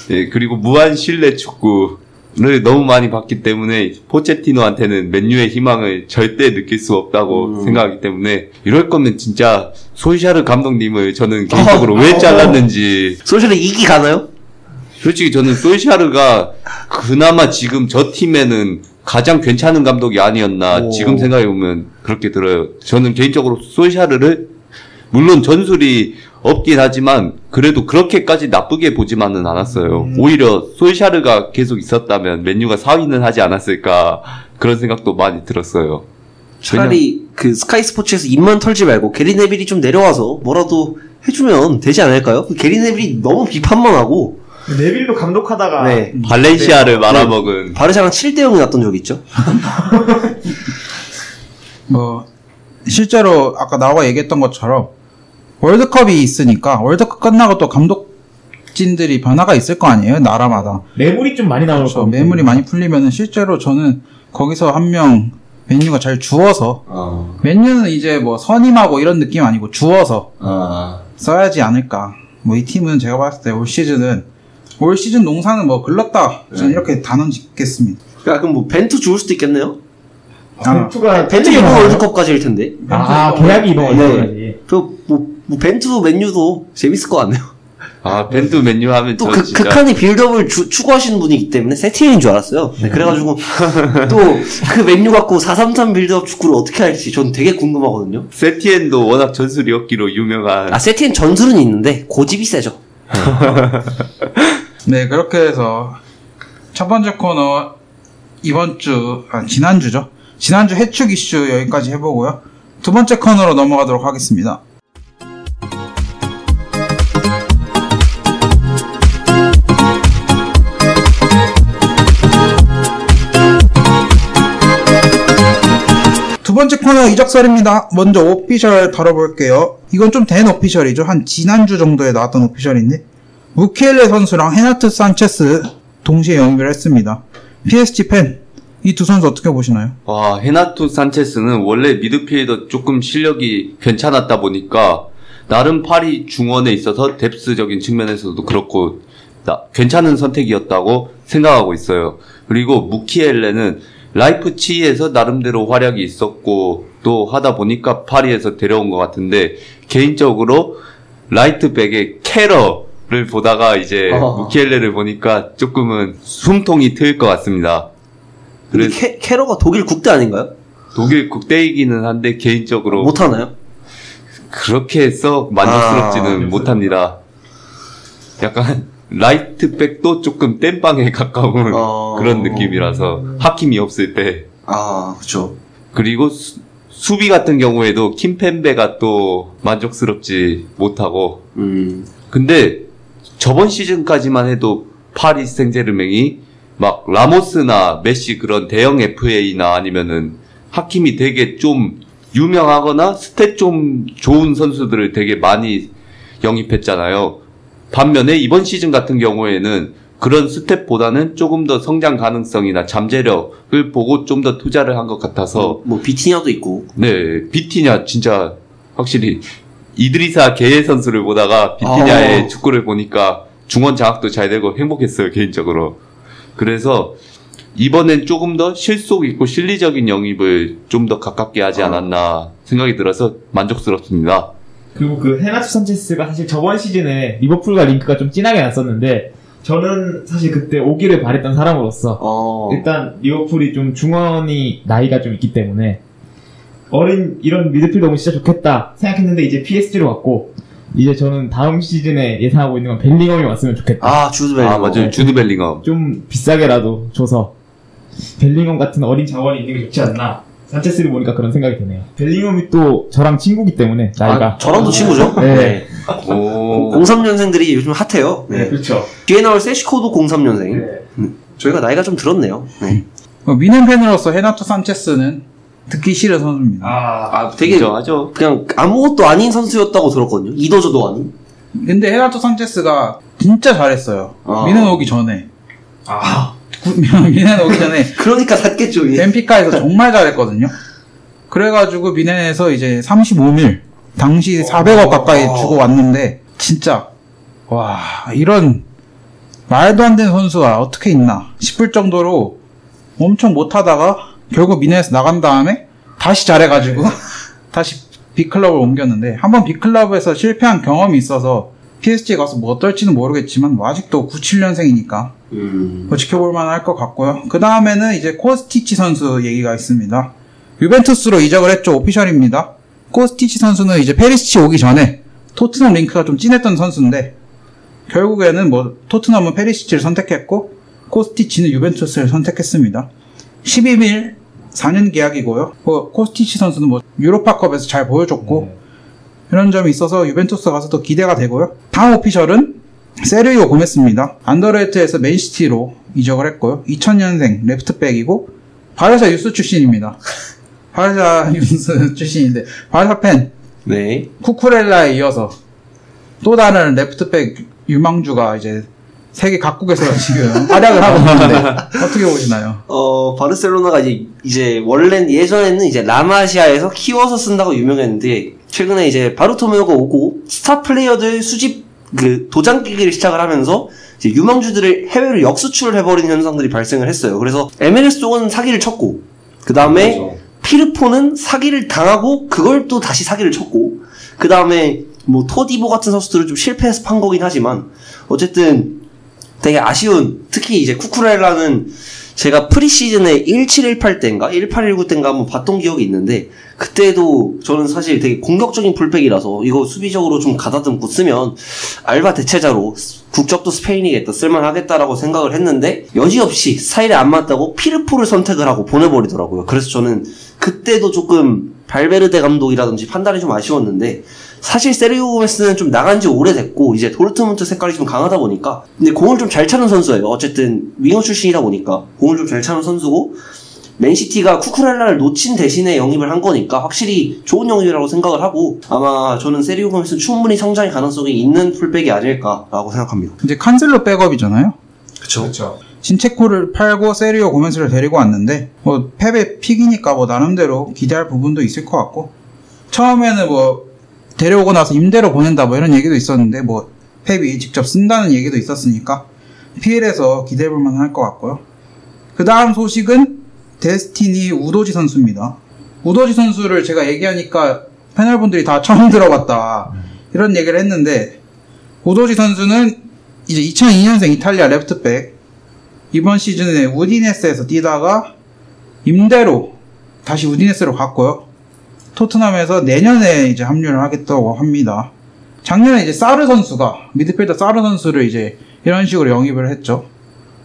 네, 그리고 무한 신뢰 축구를 너무 많이 봤기 때문에 포체티노한테는 맨유의 희망을 절대 느낄 수 없다고 생각하기 때문에 이럴 거면 진짜 솔샤르 감독님을 저는 개인적으로 왜 잘랐는지. 솔샤르 2기 가나요? 솔직히 저는 솔샤르가 그나마 지금 저 팀에는 가장 괜찮은 감독이 아니었나 오. 지금 생각해보면 그렇게 들어요. 저는 개인적으로 솔샤르를 물론 전술이 없긴 하지만 그래도 그렇게까지 나쁘게 보지만은 않았어요. 오히려 솔샤르가 계속 있었다면 맨유가 4위는 하지 않았을까 그런 생각도 많이 들었어요. 차라리 그 스카이 스포츠에서 입만 털지 말고 게리 네빌이 좀 내려와서 뭐라도 해주면 되지 않을까요? 게리 네빌이 너무 비판만 하고 네빌도 감독하다가 네. 발렌시아를 말아먹은 바르샤랑 7대0이 났던 적이 있죠. 뭐 실제로 아까 나와 얘기했던 것처럼 월드컵이 있으니까 월드컵 끝나고 또 감독진들이 변화가 있을 거 아니에요, 나라마다. 매물이 좀 많이 나올 그렇죠. 거. 매물이 많이 풀리면은 실제로 저는 거기서 한 명 맨유가 잘 주워서 맨유는 이제 뭐 선임하고 이런 느낌 아니고 주워서 써야지 않을까. 뭐 이 팀은 제가 봤을 때 올 시즌 농사는 뭐 글렀다. 저는 이렇게 단언 짓겠습니다. 야, 그럼 뭐 벤투 죽을 수도 있겠네요? 벤투가 벤투 이번 월드컵까지일 텐데. 계약이 이번 네. 월드컵까지. 뭐 벤투도 맨유도 재밌을 것 같네요. 벤투 맨유 하면 또 저 진짜 극한의 빌드업을 추구하시는 분이기 때문에 세티엔인 줄 알았어요. 네, 그래가지고 또 그 맨유 갖고 4-3-3 빌드업 축구를 어떻게 할지 전 되게 궁금하거든요. 세티엔도 워낙 전술이 없기로 유명한 세티엔 전술은 있는데 고집이 세죠. 네, 그렇게 해서 첫 번째 코너 지난주죠. 지난주 해축 이슈 여기까지 해보고요. 두 번째 코너로 넘어가도록 하겠습니다. 두 번째 코너 이적설입니다. 먼저 오피셜 다뤄볼게요. 이건 좀 된 오피셜이죠. 한 지난주 정도에 나왔던 오피셜인데 무키엘레 선수랑 헤나트 산체스 동시에 영입을 했습니다. PSG 팬, 이 두 선수 어떻게 보시나요? 헤나투 산체스는 원래 미드필더 조금 실력이 괜찮았다 보니까 나름 파리 중원에 있어서 뎁스적인 측면에서도 그렇고 괜찮은 선택이었다고 생각하고 있어요. 그리고 무키엘레는 라이프치히에서 나름대로 활약이 있었고 또 하다 보니까 파리에서 데려온 것 같은데 개인적으로 라이트백의 캐러를 보다가 이제 무키엘레를 보니까 조금은 숨통이 트일 것 같습니다. 근데 캐러가 독일 국대 아닌가요? 독일 국대이기는 한데 개인적으로 못하나요? 그렇게 썩 만족스럽지는 못합니다. 약간 라이트백도 조금 땜빵에 가까운 그런 느낌이라서 하킴이 없을 때 그쵸. 그리고 수비 같은 경우에도 킴펜베가 또 만족스럽지 못하고 근데 저번 시즌까지만 해도 파리 생제르맹이 막 라모스나 메시 그런 대형 FA나 아니면은 하킴이 되게 좀 유명하거나 스탯 좀 좋은 선수들을 되게 많이 영입했잖아요. 반면에 이번 시즌 같은 경우에는 그런 스텝보다는 조금 더 성장 가능성이나 잠재력을 보고 좀 더 투자를 한 것 같아서 뭐 비티냐도 있고. 네, 비티냐 진짜 확실히 이드리사 게예 선수를 보다가 비티냐의 축구를 보니까 중원 장악도 잘 되고 행복했어요, 개인적으로. 그래서 이번엔 조금 더 실속 있고 실리적인 영입을 좀 더 가깝게 하지 않았나 생각이 들어서 만족스럽습니다. 그리고 그 헤나투 산체스가 사실 저번 시즌에 리버풀과 링크가 좀 진하게 났었는데 저는 사실 그때 오기를 바랬던 사람으로서 일단 리버풀이 좀 중원이 나이가 좀 있기 때문에 어린 이런 미드필더 오면 진짜 좋겠다 생각했는데 이제 PSG로 왔고 이제 저는 다음 시즌에 예상하고 있는 건 벨링엄이 왔으면 좋겠다. 주드 벨링엄. 맞아요. 주드 벨링엄. 좀 비싸게라도 줘서 벨링엄 같은 어린 자원이 있는 게 좋지 않나. 산체스를 보니까 그런 생각이 드네요. 벨링엄이 또 저랑 친구기 때문에 나이가 저랑도 친구죠. 네. 03년생들이 요즘 핫해요. 네, 그렇죠. 뒤에 나올 세시코도 03년생. 저희가 나이가 좀 들었네요. 네. 미넨 팬으로서 헤나토 산체스는 듣기 싫은 선수입니다. 되게 인정하죠. 그냥 아무것도 아닌 선수였다고 들었거든요. 이도저도 아닌. 근데 헤나토 산체스가 진짜 잘했어요. 미넨 오기 전에. 미넨 오기 전에 그러니까 샀겠죠. 벤피카에서 정말 잘했거든요. 그래가지고 미넨에서 이제 35밀 당시 400억 가까이 주고 왔는데 진짜 와 이런 말도 안 되는 선수가 어떻게 있나 싶을 정도로 엄청 못하다가 결국 미넨에서 나간 다음에 다시 잘해가지고 다시 B클럽을 옮겼는데 한번 B클럽에서 실패한 경험이 있어서 PSG 가서 뭐 어떨지는 모르겠지만 뭐 아직도 97년생이니까 뭐 지켜볼 만할 것 같고요. 그 다음에는 이제 코스티치 선수 얘기가 있습니다. 유벤투스로 이적을 했죠. 오피셜입니다. 코스티치 선수는 이제 페리시치 오기 전에 토트넘 링크가 좀 진했던 선수인데 결국에는 뭐 토트넘은 페리시치를 선택했고 코스티치는 유벤투스를 선택했습니다. 12밀 4년 계약이고요. 뭐 코스티치 선수는 뭐 유로파컵에서 잘 보여줬고 이런 점이 있어서 유벤투스 가서도 기대가 되고요. 다음 오피셜은 세르히오 고메스입니다. 안더레트에서 맨시티로 이적을 했고요. 2000년생 레프트백이고 바르샤 유스 출신입니다. 바르샤 유스 출신인데 바르샤 팬 네. 쿠쿠렐라에 이어서 또 다른 레프트백 유망주가 이제 세계 각국에서 지금 활약을 하고 있는데 어떻게 보시나요? 바르셀로나가 이제 원래는 예전에는 이제 라마시아에서 키워서 쓴다고 유명했는데 최근에 이제 바르토메오가 오고 스타 플레이어들 수집 도장 끼기를 시작을 하면서 이제 유망주들을 해외로 역수출을 해버리는 현상들이 발생을 했어요. 그래서 MLS 쪽은 사기를 쳤고 그 다음에 피르포는 사기를 당하고 그걸 또 다시 사기를 쳤고 그 다음에 뭐 토디보 같은 선수들은 좀 실패해서 판 거긴 하지만 어쨌든 되게 아쉬운, 특히 이제 쿠쿠렐라는 제가 프리시즌에 1718 때인가 1819 때인가 한번 봤던 기억이 있는데 그때도 저는 사실 되게 공격적인 풀백이라서 이거 수비적으로 좀 가다듬고 쓰면 알바 대체자로 국적도 스페인이겠다 쓸만하겠다라고 생각을 했는데 여지없이 스타일에 안 맞다고 피르포를 선택을 하고 보내버리더라고요. 그래서 저는 그때도 조금 발베르데 감독이라든지 판단이 좀 아쉬웠는데 사실 세르히오 고메스는 좀 나간 지 오래됐고 이제 도르트문트 색깔이 좀 강하다 보니까 근데 공을 좀 잘 차는 선수예요. 어쨌든 윙어 출신이다 보니까 공을 좀 잘 차는 선수고 맨시티가 쿠쿠렐라를 놓친 대신에 영입을 한 거니까 확실히 좋은 영입이라고 생각을 하고 아마 저는 세르히오 고메스는 충분히 성장의 가능성이 있는 풀백이 아닐까라고 생각합니다. 이제 칸셀로 백업이잖아요. 그렇죠. 신체코를 팔고 세르히오 고메스를 데리고 왔는데 뭐 펩의 픽이니까 뭐 나름대로 기대할 부분도 있을 것 같고 처음에는 뭐 데려오고 나서 임대로 보낸다 뭐 이런 얘기도 있었는데 뭐 펩이 직접 쓴다는 얘기도 있었으니까 PL에서 기대해볼 만할 것 같고요. 그 다음 소식은 데스티니 우도지 선수입니다. 우도지 선수를 제가 얘기하니까 패널분들이 다 처음 들어봤다 이런 얘기를 했는데 우도지 선수는 이제 2002년생 이탈리아 레프트백 이번 시즌에 우디네스에서 뛰다가 임대로 다시 우디네스로 갔고요. 토트넘에서 내년에 이제 합류를 하겠다고 합니다. 작년에 이제 사르 선수가 미드필더 사르 선수를 이제 이런 식으로 영입을 했죠.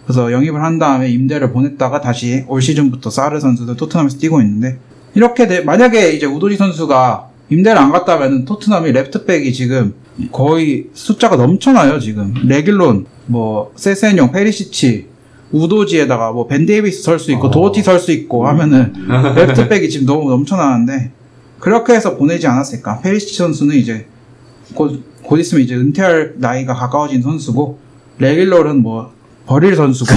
그래서 영입을 한 다음에 임대를 보냈다가 다시 올 시즌부터 사르 선수도 토트넘에서 뛰고 있는데 이렇게 만약에 이제 우도지 선수가 임대를 안 갔다면은 토트넘이 레프트백이 지금 거의 숫자가 넘쳐나요. 지금 레길론, 뭐 세세뇽, 페리시치, 우도지에다가 뭐 벤 데이비스 설 수 있고 도어티 설 수 있고 하면은 레프트백이 지금 너무 넘쳐나는데 그렇게 해서 보내지 않았을까. 페리시치 선수는 이제 곧 있으면 이제 은퇴할 나이가 가까워진 선수고 레길론은 뭐 버릴 선수고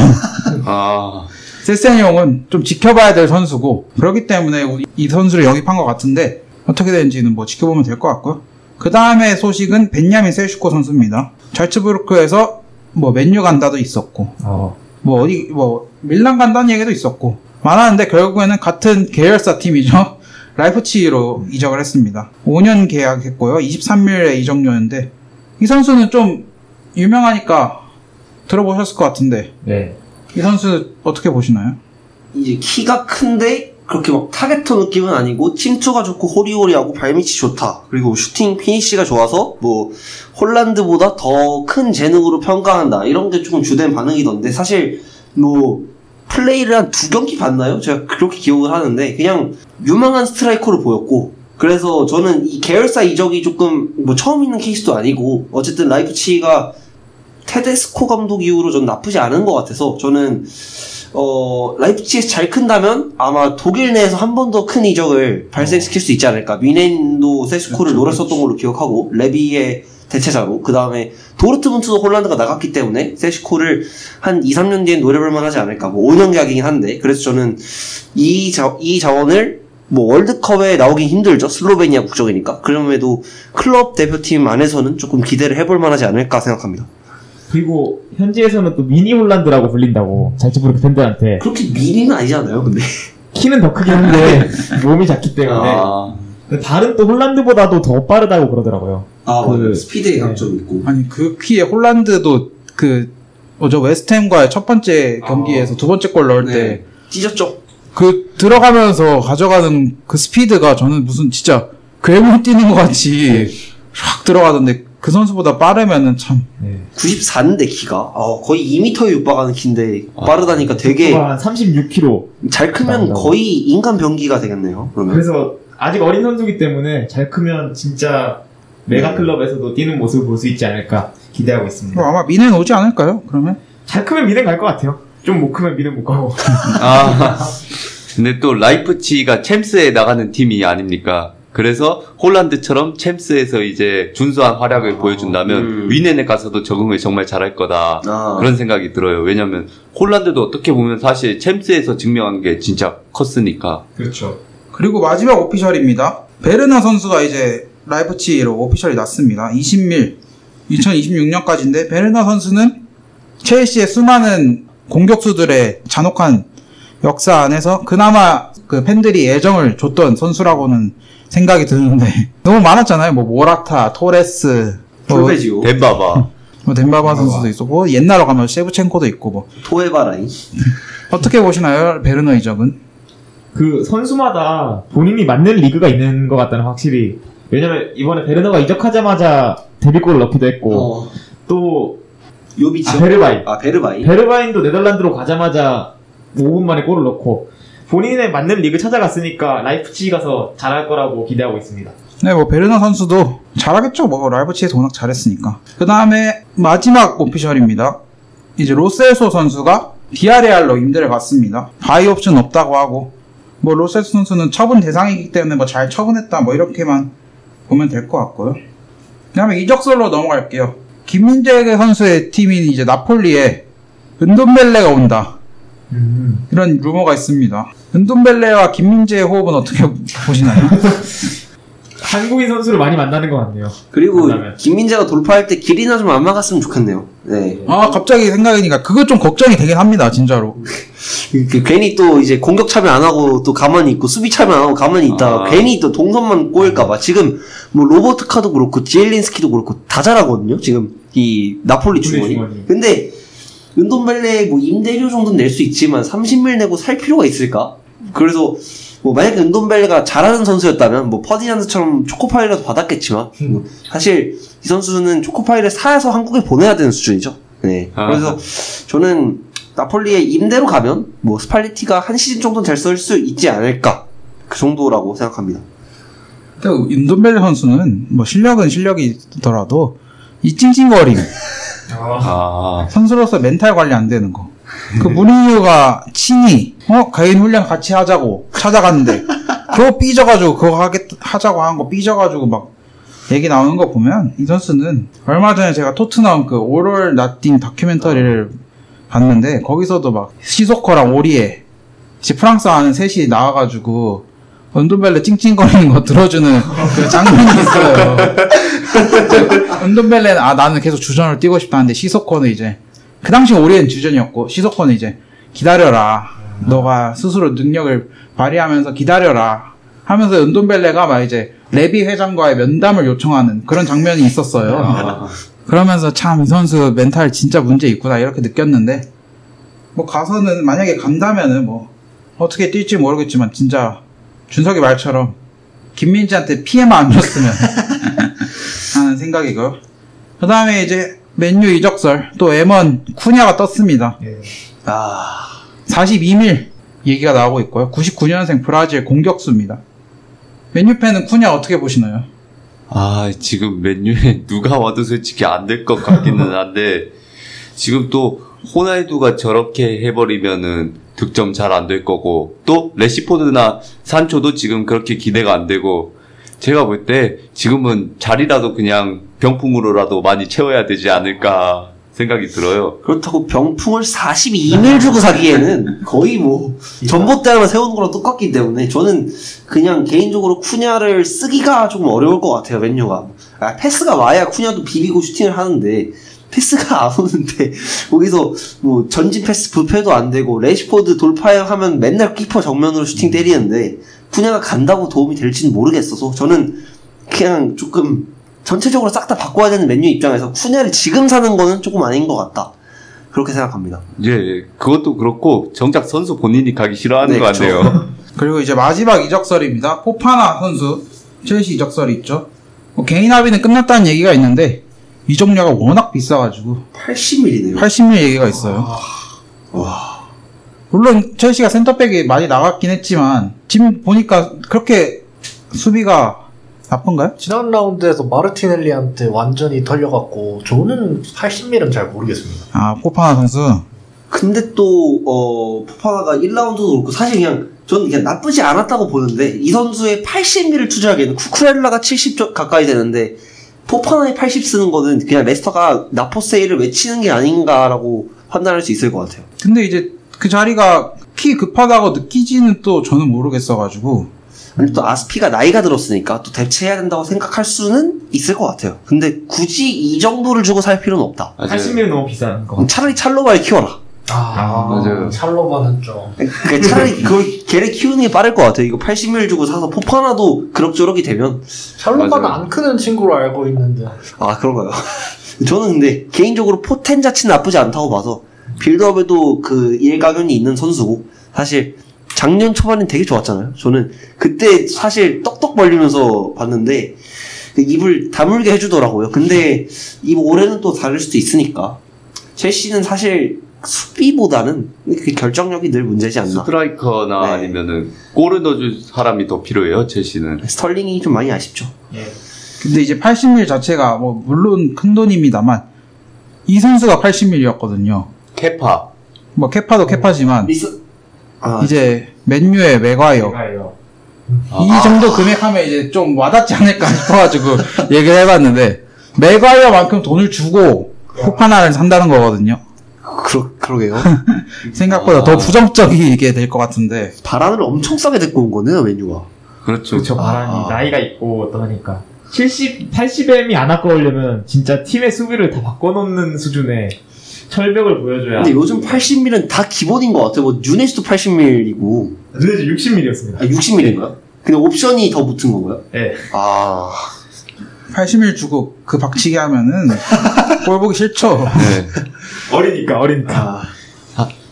세세뇽은 좀 지켜봐야 될 선수고 그렇기 때문에 이 선수를 영입한 것 같은데 어떻게 되는지는 뭐 지켜보면 될 것 같고요. 그 다음에 소식은 벤야민 셀슈코 선수입니다. 잘츠부르크에서 뭐 맨유 간다도 있었고 뭐 어디 뭐 밀란 간다는 얘기도 있었고 많았는데 결국에는 같은 계열사 팀이죠. 라이프치히로 이적을 했습니다. 5년 계약했고요. 23밀의 이적료인데 이 선수는 좀 유명하니까 들어보셨을 것 같은데 네. 이 선수 어떻게 보시나요? 이제 키가 큰데 그렇게 막 타겟터 느낌은 아니고 침투가 좋고 호리호리하고 발밑이 좋다. 그리고 슈팅 피니시가 좋아서 뭐 홀란드보다 더 큰 재능으로 평가한다. 이런 게 조금 주된 반응이던데 사실 뭐 플레이를 한 2경기 봤나요? 제가 그렇게 기억을 하는데 그냥 유망한 스트라이커로 보였고 그래서 저는 이 계열사 이적이 조금 뭐 처음 있는 케이스도 아니고 어쨌든 라이프치히가 테데스코 감독 이후로 전 나쁘지 않은 것 같아서 저는 라이프치히에서 잘 큰다면 아마 독일 내에서 한 번 더 큰 이적을 발생시킬 수 있지 않을까. 미넨도 세스코를 노렸었던 걸로 기억하고 레비의 대체자로 그 다음에 도르트문트도 홀란드가 나갔기 때문에 세스코를 한 2-3년 뒤엔 노려볼만 하지 않을까. 뭐 5년 계약이긴 한데 그래서 저는 이 자원을 뭐 월드컵에 나오긴 힘들죠. 슬로베니아 국적이니까. 그럼에도 클럽 대표팀 안에서는 조금 기대를 해볼만 하지 않을까 생각합니다. 그리고 현지에서는 또 미니 홀란드라고 불린다고 잘츠부르크 팬들한테. 그렇게 미니는 아니잖아요 근데 키는 더 크긴 한데 몸이 작기 때문에 아. 발은 또 홀란드보다도 더 빠르다고 그러더라고요. 맞아요. 스피드에 강점이 있고. 아니 그 키에 홀란드도 저 웨스트햄과의 첫 번째 경기에서 두 번째 골 넣을 때 찢었죠. 그 들어가면서 가져가는 그 스피드가 저는 무슨 진짜 괴물 뛰는 것 같이 샥 들어가던데 그 선수보다 빠르면은 참 94인데 키가 거의 2m에 육박하는 키인데 빠르다니까 되게 한 36kg. 잘 크면 거의 인간 병기가 되겠네요. 그러면. 그래서 아직 어린 선수기 때문에 잘 크면 진짜 메가 클럽에서도 뛰는 모습을 볼 수 있지 않을까 기대하고 있습니다. 아마 미넨 오지 않을까요? 그러면 잘 크면 미넨 갈 것 같아요. 좀 못 크면 미넨 못 가고. 근데 또 라이프치히가 챔스에 나가는 팀이 아닙니까? 그래서 홀란드처럼 챔스에서 이제 준수한 활약을 보여준다면 미넨에 가서도 적응을 정말 잘할 거다. 그런 생각이 들어요. 왜냐면 홀란드도 어떻게 보면 사실 챔스에서 증명한 게 진짜 컸으니까. 그렇죠. 그리고 마지막 오피셜입니다. 베르나 선수가 이제 라이프치히로 오피셜이 났습니다. 20밀 2026년까지인데 베르나 선수는 첼시의 수많은 공격수들의 잔혹한 역사 안에서 그나마 그 팬들이 애정을 줬던 선수라고는 생각이 드는데 너무 많았잖아요. 뭐 모라타, 토레스, 톨베지오, 덴바바, 덴바바 선수도 있었고 옛날로 가면 셰브첸코도 있고 뭐 토에바라인. 어떻게 보시나요? 베르너 이적은? 그 선수마다 본인이 맞는 리그가 있는 것 같다는 확실히. 왜냐면 이번에 베르너가 이적하자마자 데뷔골을 넣기도 했고 또 요비치요? 베르바인. 베르바인도 네덜란드로 가자마자 5분 만에 골을 넣고 본인의 맞는 리그 찾아갔으니까 라이프치히 가서 잘할 거라고 기대하고 있습니다. 네, 뭐 베르나 선수도 잘하겠죠. 뭐 라이프치히에서 워낙 잘했으니까. 그 다음에 마지막 오피셜입니다. 이제 로셀소 선수가 비아레알로 임대를 갔습니다. 바이 옵션 없다고 하고 뭐 로셀소 선수는 처분 대상이기 때문에 뭐 잘 처분했다 뭐 이렇게만 보면 될 것 같고요. 그 다음에 이적설로 넘어갈게요. 김민재 선수의 팀인 이제 나폴리에 은돈벨레가 온다. 이런 루머가 있습니다. 은돈벨레와 김민재의 호흡은 어떻게 보시나요? 한국인 선수를 많이 만나는 것 같네요. 그리고 만나면. 김민재가 돌파할 때 길이나 좀 안 막았으면 좋겠네요. 네. 갑자기 생각이니까 그거 좀 걱정이 되긴 합니다. 진짜로. 괜히 또 이제 공격 참여 안 하고 또 가만히 있고 수비 참여 안 하고 가만히 있다가 괜히 또 동선만 꼬일까봐 지금 뭐 로버트카도 그렇고 지엘린스키도 그렇고 다 잘하거든요. 지금 이 나폴리 주머니. 근데 은돈벨레 뭐 임대료 정도는 낼 수 있지만 30밀 내고 살 필요가 있을까? 그래서 뭐 만약에 은돈벨레가 잘하는 선수였다면 뭐 퍼디난드처럼 초코파이라도 받았겠지만 사실 이 선수는 초코파이를 사서 한국에 보내야 되는 수준이죠. 네. 그래서 저는 나폴리에 임대로 가면 뭐 스팔리티가 한 시즌 정도는 잘 쓸 수 있지 않을까 그 정도라고 생각합니다. 근데 은돈벨레 선수는 뭐 실력은 실력이더라도 이 찡찡거림 선수로서 멘탈 관리 안 되는 거. 그 무리뉴가 친히 개인 훈련 같이 하자고 찾아갔는데 그거 삐져가지고 그거 하자고 한 거 삐져가지고 막 얘기 나오는 거 보면 이 선수는 얼마 전에 제가 토트넘 그 All or Nothing 다큐멘터리를 봤는데 거기서도 막 시소커랑 오리에 프랑스 아는 셋이 나와가지고 은돈벨레 찡찡거리는 거 들어주는 그 장면이 있어요. 은돈벨레는 나는 계속 주전을 뛰고 싶다는데 시소커는 이제 그 당시 오리엔 주전이었고 시소커는 이제 기다려라. 너가 스스로 능력을 발휘하면서 기다려라. 하면서 은돈벨레가 막 이제 레비 회장과의 면담을 요청하는 그런 장면이 있었어요. 그러면서 참 이 선수 멘탈 진짜 문제 있구나 이렇게 느꼈는데 뭐 가서는 만약에 간다면은 뭐 어떻게 뛸지 모르겠지만 진짜 준석이 말처럼 김민재한테 피해만 안 줬으면 하는 생각이고요. 그 다음에 이제 맨유 이적설 또 M1 쿠냐가 떴습니다. 42밀 얘기가 나오고 있고요. 99년생 브라질 공격수입니다. 맨유 팬은 쿠냐 어떻게 보시나요? 지금 맨유에 누가 와도 솔직히 안 될 것 같기는 한데 지금 또 호날두가 저렇게 해버리면은 득점 잘 안 될 거고 또 레시포드나 산초도 지금 그렇게 기대가 안 되고 제가 볼 때 지금은 자리라도 그냥 병풍으로라도 많이 채워야 되지 않을까 생각이 들어요. 그렇다고 병풍을 42밀 주고 사기에는 거의 뭐 전봇대 하나 세우는 거랑 똑같기 때문에 저는 그냥 개인적으로 쿠냐를 쓰기가 조금 어려울 것 같아요. 맨유가 패스가 와야 쿠냐도 비비고 슈팅을 하는데 패스가 안 오는데 거기서 뭐 전진 패스 부패도 안 되고 레시포드 돌파하면 맨날 키퍼 정면으로 슈팅 때리는데 쿠냐가 간다고 도움이 될지는 모르겠어서 저는 그냥 조금 전체적으로 싹 다 바꿔야 되는 맨유 입장에서 쿠냐를 지금 사는 거는 조금 아닌 것 같다. 그렇게 생각합니다. 예, 그것도 그렇고 정작 선수 본인이 가기 싫어하는 네, 것 같네요. 그리고 이제 마지막 이적설입니다. 포파나 선수 첼시 이적설이 있죠. 개인 합의는 끝났다는 얘기가 있는데 이적료가 워낙 비싸가지고 80mm네요. 80일 얘기가 있어요. 와. 물론 첼시가 센터백이 많이 나갔긴 했지만 지금 보니까 그렇게 수비가 나쁜가요? 지난 라운드에서 마르티넬리한테 완전히 털려갖고 저는 80밀은 잘 모르겠습니다. 아, 포파나 선수. 근데 또 포파나가 1라운드도 그렇고 사실 그냥 저는 그냥 나쁘지 않았다고 보는데 이 선수의 80mm를 투자하기에는 쿠쿠렐라가 70 가까이 되는데 포파나에 80 쓰는 거는 그냥 레스터가 나포세이를 외치는 게 아닌가라고 판단할 수 있을 것 같아요. 근데 이제 그 자리가 키 급하다고 느끼지는 또 저는 모르겠어가지고. 아니 또 아스피가 나이가 들었으니까 또 대체해야 된다고 생각할 수는 있을 것 같아요. 근데 굳이 이 정도를 주고 살 필요는 없다. 80밀은 너무 비싼 거. 그럼 차라리 찰로바를 키워라. 맞아요. 찰로바는 좀. 그러니까 차라리 걔를 키우는 게 빠를 것 같아요. 이거 80mm 주고 사서 포파나도 그럭저럭이 되면. 찰로바는 맞아요. 안 크는 친구로 알고 있는데. 아, 그런가요? 저는 근데 개인적으로 포텐 자체는 나쁘지 않다고 봐서 빌드업에도 그 일가견이 있는 선수고 사실 작년 초반엔 되게 좋았잖아요. 저는 그때 사실 떡떡 벌리면서 봤는데 입을 다물게 해주더라고요. 근데 이 올해는 또 다를 수도 있으니까 첼시는 사실 수비보다는 그 결정력이 늘 문제지 않나. 스트라이커나 네. 아니면은 골을 넣어줄 사람이 더 필요해요. 첼시는. 스털링이 좀 많이 아쉽죠. 예. 근데 이제 80밀 자체가 뭐 물론 큰 돈입니다만 이 선수가 80밀이었거든요. 케파. 뭐 케파도 케파지만 이제 맨유의 맥과이어 제가요. 이 정도 금액하면 이제 좀 와닿지 않을까 싶어가지고 얘기를 해봤는데 맥과이어만큼 돈을 주고 포파나를 산다는 거거든요. 그러게요. 생각보다 더 부정적이게 될 것 같은데. 바람을 엄청 싸게 데리고 온 거네요, 맨유가. 그렇죠. 그쵸, 바람이 나이가 있고 또 하니까. 70, 80M이 안 아까우려면 진짜 팀의 수비를 다 바꿔놓는 수준의 철벽을 보여줘야. 근데 요즘 80mm는 다 기본인 것 같아요. 뭐 뉴네스도 80mm이고 근데 60mm였습니다. 60mm인가요? 근데 옵션이 더 붙은 건가요? 네. 아 80일 주고 그 박치기 하면은 꼴 보기 싫죠. 네. 어리니까.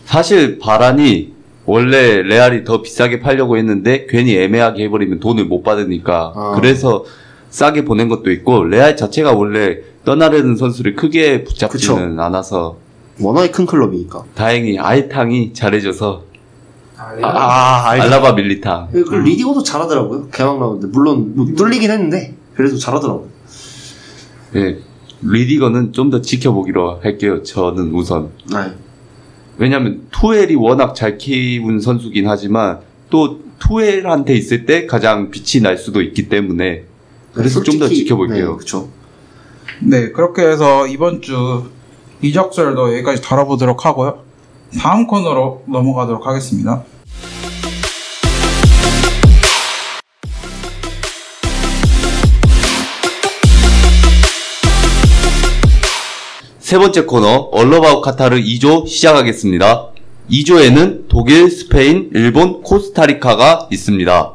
사실 바란이 원래 레알이 더 비싸게 팔려고 했는데 괜히 애매하게 해버리면 돈을 못 받으니까 그래서 싸게 보낸 것도 있고 레알 자체가 원래 떠나려는 선수를 크게 붙잡지는 그쵸. 않아서 워낙에 큰 클럽이니까. 다행히 아이탕이 잘해줘서 알죠. 알라바 밀리탕. 그 리디고도 잘하더라고요. 개막 라운드 물론 뭐 뚫리긴 했는데 그래도 잘하더라고요. 네. 리디거는 좀 더 지켜보기로 할게요. 저는 우선. 네. 왜냐면 투엘이 워낙 잘 키운 선수긴 하지만 또 투엘한테 있을 때 가장 빛이 날 수도 있기 때문에 그래서 좀 더 지켜볼게요. 네, 그렇죠. 네, 그렇게 해서 이번 주 이적설도 여기까지 다뤄보도록 하고요. 다음 코너로 넘어가도록 하겠습니다. 세 번째 코너 얼러바웃 카타르 2조 시작하겠습니다. 2조에는 독일, 스페인, 일본, 코스타리카가 있습니다.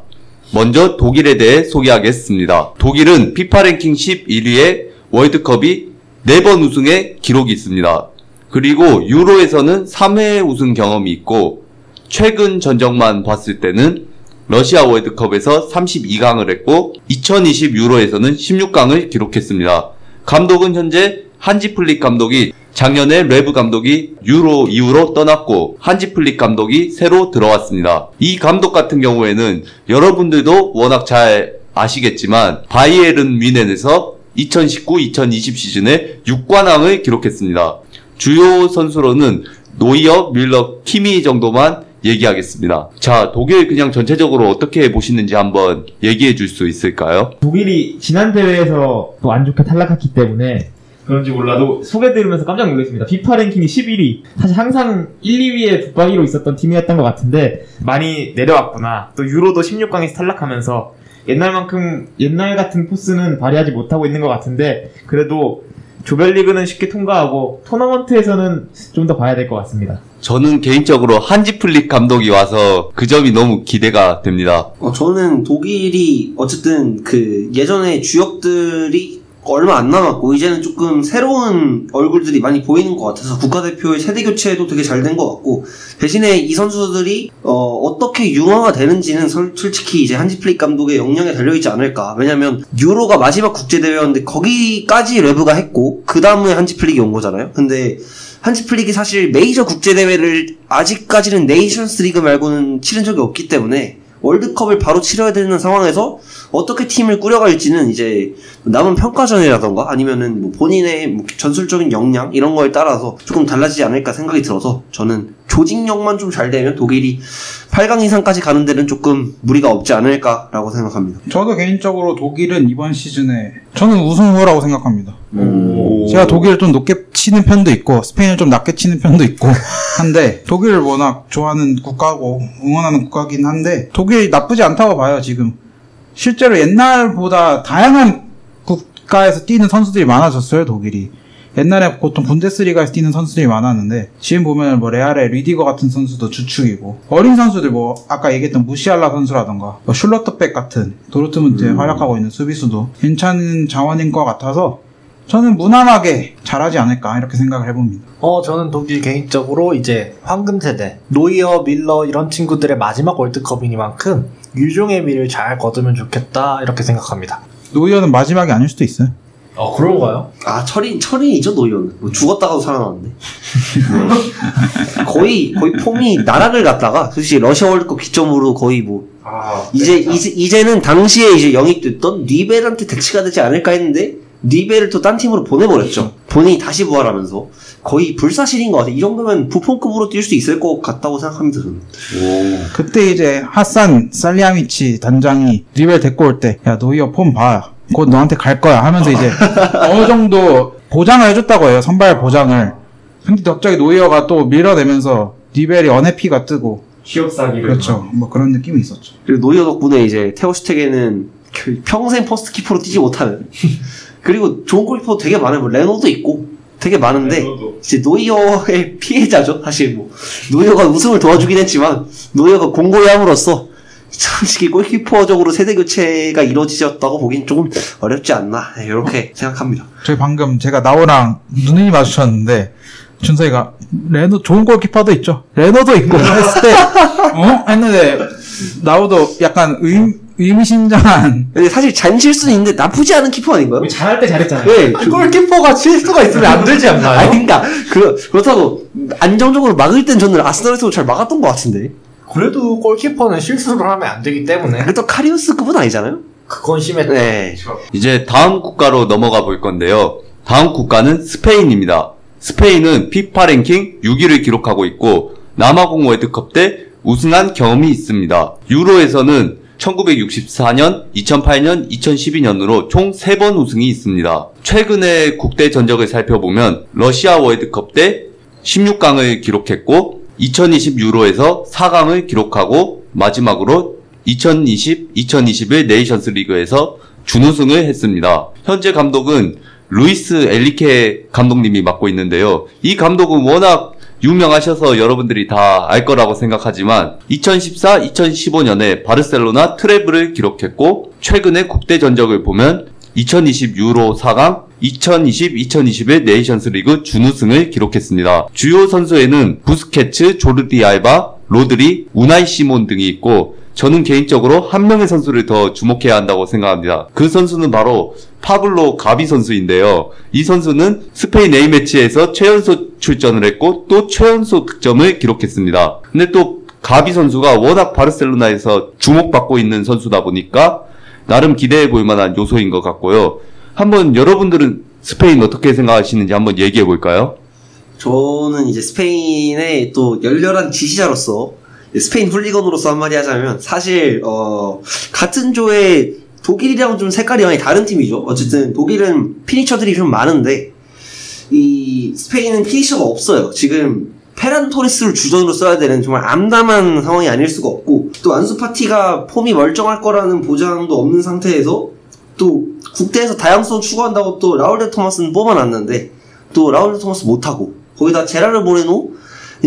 먼저 독일에 대해 소개하겠습니다. 독일은 피파 랭킹 11위에 월드컵이 4번 우승의 기록이 있습니다. 그리고 유로에서는 3회 우승 경험이 있고 최근 전적만 봤을 때는 러시아 월드컵에서 32강을 했고 2020 유로에서는 16강을 기록했습니다. 감독은 현재 한지 플릭 감독이 작년에 레브 감독이 유로 이후로 떠났고 한지 플릭 감독이 새로 들어왔습니다. 이 감독 같은 경우에는 여러분들도 워낙 잘 아시겠지만 바이에른 뮌헨에서 2019-2020 시즌에 6관왕을 기록했습니다. 주요 선수로는 노이어, 밀러, 키미 정도만 얘기하겠습니다. 자, 독일 그냥 전체적으로 어떻게 보시는지 한번 얘기해 줄 수 있을까요? 독일이 지난 대회에서 또 안 좋게 탈락했기 때문에 그런지 몰라도 소개 들으면서 깜짝 놀랐습니다. 피파 랭킹이 11위. 사실 항상 1, 2위에 붙박이로 있었던 팀이었던 것 같은데 많이 내려왔구나. 또 유로도 16강에서 탈락하면서 옛날 같은 포스는 발휘하지 못하고 있는 것 같은데 그래도 조별리그는 쉽게 통과하고 토너먼트에서는 좀 더 봐야 될 것 같습니다. 저는 개인적으로 한지 플릭 감독이 와서 그 점이 너무 기대가 됩니다. 저는 독일이 어쨌든 그 예전에 주역들이 얼마 안 남았고 이제는 조금 새로운 얼굴들이 많이 보이는 것 같아서 국가대표의 세대 교체도 되게 잘 된 것 같고 대신에 이 선수들이 어떻게 융화가 되는지는 솔직히 이제 한지 플릭 감독의 역량에 달려있지 않을까. 왜냐면 유로가 마지막 국제대회였는데 거기까지 레브가 했고 그 다음에 한지 플릭이 온 거잖아요. 근데 한지 플릭이 사실 메이저 국제대회를 아직까지는 네이션스 리그 말고는 치른 적이 없기 때문에 월드컵을 바로 치러야 되는 상황에서 어떻게 팀을 꾸려갈지는 이제 남은 평가전이라던가 아니면은 뭐 본인의 뭐 전술적인 역량 이런 거에 따라서 조금 달라지지 않을까 생각이 들어서 저는 조직력만 좀 잘 되면 독일이 8강 이상까지 가는 데는 조금 무리가 없지 않을까라고 생각합니다. 저도 개인적으로 독일은 이번 시즌에 저는 우승 후보라고 생각합니다. 제가 독일을 좀 높게 치는 편도 있고 스페인을 좀 낮게 치는 편도 있고 한데 독일을 워낙 좋아하는 국가고 응원하는 국가긴 한데 독일이 나쁘지 않다고 봐요. 지금 실제로 옛날보다 다양한 국가에서 뛰는 선수들이 많아졌어요. 독일이 옛날에 보통 분데스리가에서 뛰는 선수들이 많았는데 지금 보면 뭐 레알의 리디거 같은 선수도 주축이고 어린 선수들 뭐 아까 얘기했던 무시알라 선수라던가 뭐 슐러트백 같은 도르트문트에 활약하고 있는 수비수도 괜찮은 자원인 것 같아서 저는 무난하게 잘하지 않을까 이렇게 생각을 해봅니다. 저는 독일 개인적으로 이제 황금 세대 노이어, 밀러 이런 친구들의 마지막 월드컵이니만큼 유종의 미를 잘 거두면 좋겠다 이렇게 생각합니다. 노이어는 마지막이 아닐 수도 있어요. 그런가요? 철인이죠 노이어는. 뭐 죽었다가도 살아나는데. 거의 폼이 나락을 갔다가 솔직히 러시아 월드컵 기점으로 거의 뭐 이제는 당시에 이제 영입됐던 니벨한테 대치가 되지 않을까 했는데 니벨을 또 딴 팀으로 보내버렸죠. 본인이 다시 부활하면서 거의 불사실인 것 같아요. 이 정도면 부폰급으로 뛸 수 있을 것 같다고 생각합니다. 저는. 그때 이제 하산 살리아미치 단장이 니벨 데리고 올 때 야 노이어 폼 봐. 곧 너한테 갈 거야 하면서 이제 어느 정도 보장을 해줬다고 해요. 선발 보장을. 근데 갑자기 노이어가 또 밀어내면서 니벨이 언해피가 뜨고 취업사기를 그렇죠. 뭐 그런 느낌이 있었죠. 그리고 노이어 덕분에 이제 테오 슈테겐은 평생 퍼스트 키퍼로 뛰지 못하는 그리고 좋은 골키퍼 되게 많아요. 뭐 레노도 있고 되게 많은데 이제 노이어의 피해자죠. 사실 뭐 노이어가 우승을 도와주긴 했지만 노이어가 공고히 함으로써 솔직히 골키퍼적으로 세대 교체가 이루어지셨다고 보긴 조금 어렵지 않나 이렇게 생각합니다. 저희 방금 제가 나오랑 눈이 마주쳤는데 준서이가 레노 좋은 골키퍼도 있죠. 레노도 있고 했을 때 했는데 나오도 약간 의미심장한. 근데 사실 잔실 수는 있는데 나쁘지 않은 키퍼 아닌가요? 잘할 때 잘했잖아요. 네, 골키퍼가 실수가 있으면 안 되지 않나요? 아니, 그러니까 그렇다고 안정적으로 막을 땐 저는 아스널에서도 잘 막았던 것 같은데. 그래도 골키퍼는 실수를 하면 안 되기 때문에 그래도 카리우스급은 아니잖아요? 그건 심했다. 네. 이제 다음 국가로 넘어가 볼 건데요. 다음 국가는 스페인입니다. 스페인은 피파 랭킹 6위를 기록하고 있고 남아공 월드컵 때 우승한 경험이 있습니다. 유로에서는 1964년, 2008년, 2012년으로 총 3번 우승이 있습니다. 최근의 국대 전적을 살펴보면 러시아 월드컵 때 16강을 기록했고 2020 유로에서 4강을 기록하고 마지막으로 2020-2021 네이션스 리그에서 준우승을 했습니다. 현재 감독은 루이스 엘리케 감독님이 맡고 있는데요. 이 감독은 워낙 유명하셔서 여러분들이 다 알 거라고 생각하지만 2014-2015년에 바르셀로나 트래블을 기록했고 최근의 국대 전적을 보면 2020 유로 4강, 2020-2021 네이션스 리그 준우승을 기록했습니다. 주요 선수에는 부스케츠, 조르디 알바, 로드리, 우나이 시몬 등이 있고 저는 개인적으로 한 명의 선수를 더 주목해야 한다고 생각합니다. 그 선수는 바로 파블로 가비 선수인데요. 이 선수는 스페인 A매치에서 최연소 출전을 했고 또 최연소 득점을 기록했습니다. 근데 또 가비 선수가 워낙 바르셀로나에서 주목받고 있는 선수다 보니까 나름 기대해 볼 만한 요소인 것 같고요. 한번 여러분들은 스페인 어떻게 생각하시는지 한번 얘기해 볼까요? 저는 이제 스페인의 또 열렬한 지지자로서 스페인 훌리건으로서 한마디 하자면 사실 같은 조에 독일이랑은 좀 색깔이 많이 다른 팀이죠. 어쨌든 독일은 피니셔들이 좀 많은데 이 스페인은 피니셔가 없어요. 지금 페란 토레스를 주전으로 써야 되는 정말 암담한 상황이 아닐 수가 없고 또 안수 파티가 폼이 멀쩡할 거라는 보장도 없는 상태에서 또 국대에서 다양성 추구한다고 또 라울 데 토마스는 뽑아놨는데 또 라울 데 토마스 못하고 거기다 제라르 모레노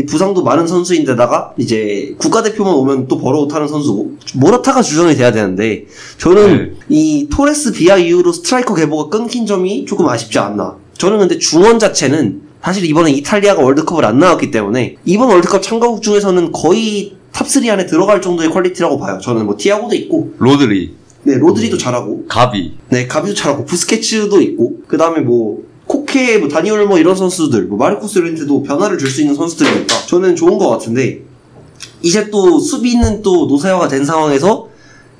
부상도 많은 선수인데다가 이제 국가대표만 오면 또 버러웃하는 선수고 모라타가 주전이 돼야 되는데 저는 이 토레스 비아 이후로 스트라이커 계보가 끊긴 점이 조금 아쉽지 않나. 저는 근데 중원 자체는 사실 이번에 이탈리아가 월드컵을 안 나왔기 때문에 이번 월드컵 참가국 중에서는 거의 탑3 안에 들어갈 정도의 퀄리티라고 봐요. 저는 뭐 티아고도 있고 로드리, 네, 로드리도 잘하고 가비, 네, 가비도 잘하고 부스케츠도 있고 그 다음에 뭐 코케, 뭐 다니올 뭐 이런 선수들, 뭐 마르코스 렌트도 변화를 줄 수 있는 선수들이니까 저는 좋은 것 같은데 이제 또 수비는 또 노사화가 된 상황에서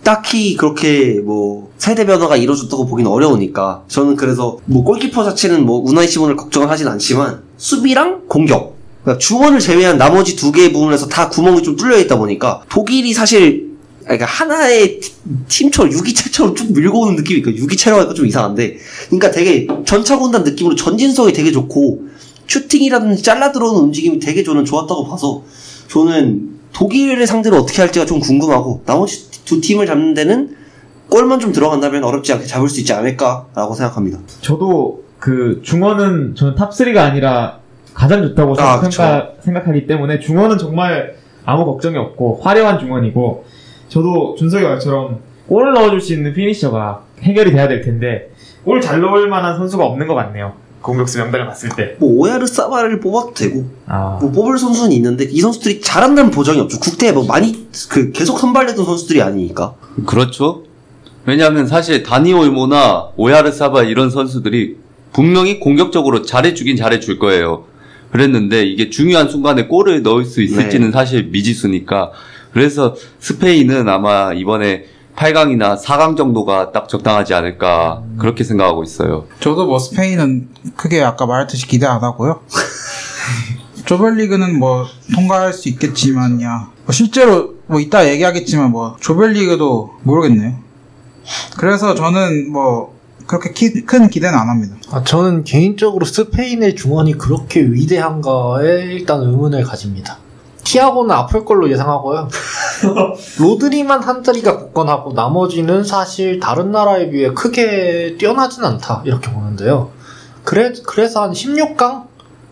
딱히 그렇게 뭐 세대 변화가 이루어졌다고 보기는 어려우니까 저는 그래서 뭐 골키퍼 자체는 뭐 우나이 시몬을 걱정을 하진 않지만 수비랑 공격, 그러니까 중원을 제외한 나머지 두 개의 부분에서 다 구멍이 좀 뚫려 있다 보니까 독일이 사실 그러니까 하나의 팀처럼 유기체처럼 쭉 밀고 오는 느낌이, 그러니까 유기체라고 하니까 좀 이상한데, 그러니까 되게 전차군단 느낌으로 전진성이 되게 좋고 슈팅이라든지 잘라 들어오는 움직임이 되게 저는 좋았다고 봐서 저는 독일을 상대로 어떻게 할지가 좀 궁금하고 나머지 두 팀을 잡는 데는 골만 좀 들어간다면 어렵지 않게 잡을 수 있지 않을까라고 생각합니다. 저도 그 중원은 저는 탑3가 아니라 가장 좋다고 생각하기 때문에 중원은 정말 아무 걱정이 없고 화려한 중원이고, 저도 준석이 말처럼 골을 넣어줄 수 있는 피니셔가 해결이 돼야 될 텐데 골 잘 넣을 만한 선수가 없는 것 같네요. 공격수 명단을 봤을 때. 뭐 오야르 사바를 뽑아도 되고 뭐 뽑을 선수는 있는데 이 선수들이 잘한다는 보장이 없죠. 국대에 뭐 많이 계속 선발됐던 선수들이 아니니까. 그렇죠. 왜냐하면 사실 다니 올모나 오야르 사바 이런 선수들이 분명히 공격적으로 잘해주긴 잘해줄 거예요. 그랬는데 이게 중요한 순간에 골을 넣을 수 있을지는 사실 미지수니까. 그래서 스페인은 아마 이번에 8강이나 4강 정도가 딱 적당하지 않을까 그렇게 생각하고 있어요. 저도 뭐 스페인은 크게 아까 말했듯이 기대 안 하고요. 조별리그는 뭐 통과할 수 있겠지만야 뭐 실제로 뭐 이따 얘기하겠지만 뭐 조별리그도 모르겠네요. 그래서 저는 뭐 그렇게 큰 기대는 안 합니다. 저는 개인적으로 스페인의 중원이 그렇게 위대한가에 일단 의문을 가집니다. 티아고는 아플 걸로 예상하고요. 로드리만 한 자리가 굳건하고 나머지는 사실 다른 나라에 비해 크게 뛰어나진 않다 이렇게 보는데요. 그래서 한 16강?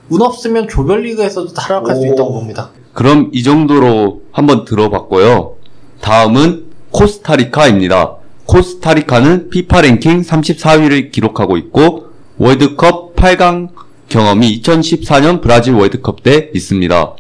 운 없으면 조별리그에서도 탈락할 수 있다고 봅니다. 그럼 이 정도로 한번 들어봤고요. 다음은 코스타리카입니다. 코스타리카는 피파 랭킹 34위를 기록하고 있고 월드컵 8강 경험이 2014년 브라질 월드컵 때 있습니다.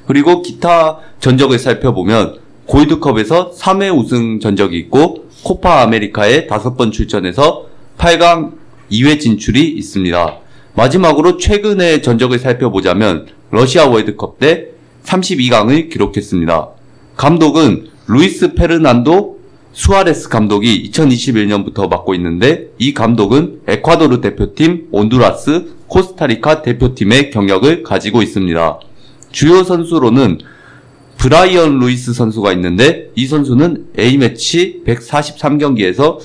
그리고 기타 전적을 살펴보면 골드컵에서 3회 우승 전적이 있고 코파 아메리카에 5번 출전해서 8강 2회 진출이 있습니다. 마지막으로 최근의 전적을 살펴보자면 러시아 월드컵 때 32강을 기록했습니다. 감독은 루이스 페르난도 수아레스 감독이 2021년부터 맡고 있는데 이 감독은 에콰도르 대표팀, 온두라스, 코스타리카 대표팀의 경력을 가지고 있습니다. 주요 선수로는 브라이언 루이스 선수가 있는데 이 선수는 A매치 143경기에서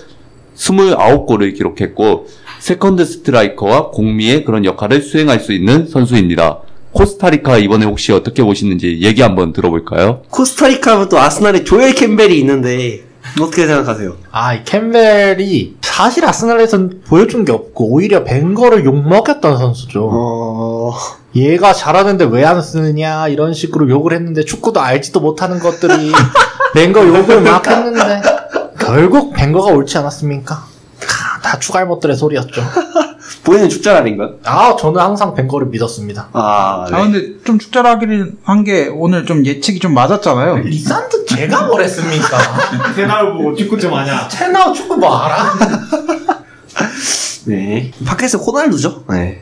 29골을 기록했고 세컨드 스트라이커와 공미의 그런 역할을 수행할 수 있는 선수입니다. 코스타리카 이번에 혹시 어떻게 보시는지 얘기 한번 들어볼까요? 코스타리카 하면 또 아스날에 조엘 캠벨이 있는데 어떻게 생각하세요? 이 캠벨이 사실 아스날에선 보여준 게 없고 오히려 벵거를 욕먹였던 선수죠. 얘가 잘하는데 왜 안 쓰느냐 이런 식으로 욕을 했는데 축구도 알지도 못하는 것들이 벵거 욕을 막 했는데 결국 벵거가 옳지 않았습니까? 다 축알못들의 소리였죠. 본인은 축자랄인가요? 저는 항상 벵거를 믿었습니다. 네. 근데 좀 축자라기를 한 게 오늘 좀 예측이 좀 맞았잖아요. 리산드 제가 뭘 했습니까? 테나우 보고 축구 좀 하냐? 테나우 축구 뭐 알아? 네. 팟캐스트 호날두죠? 네.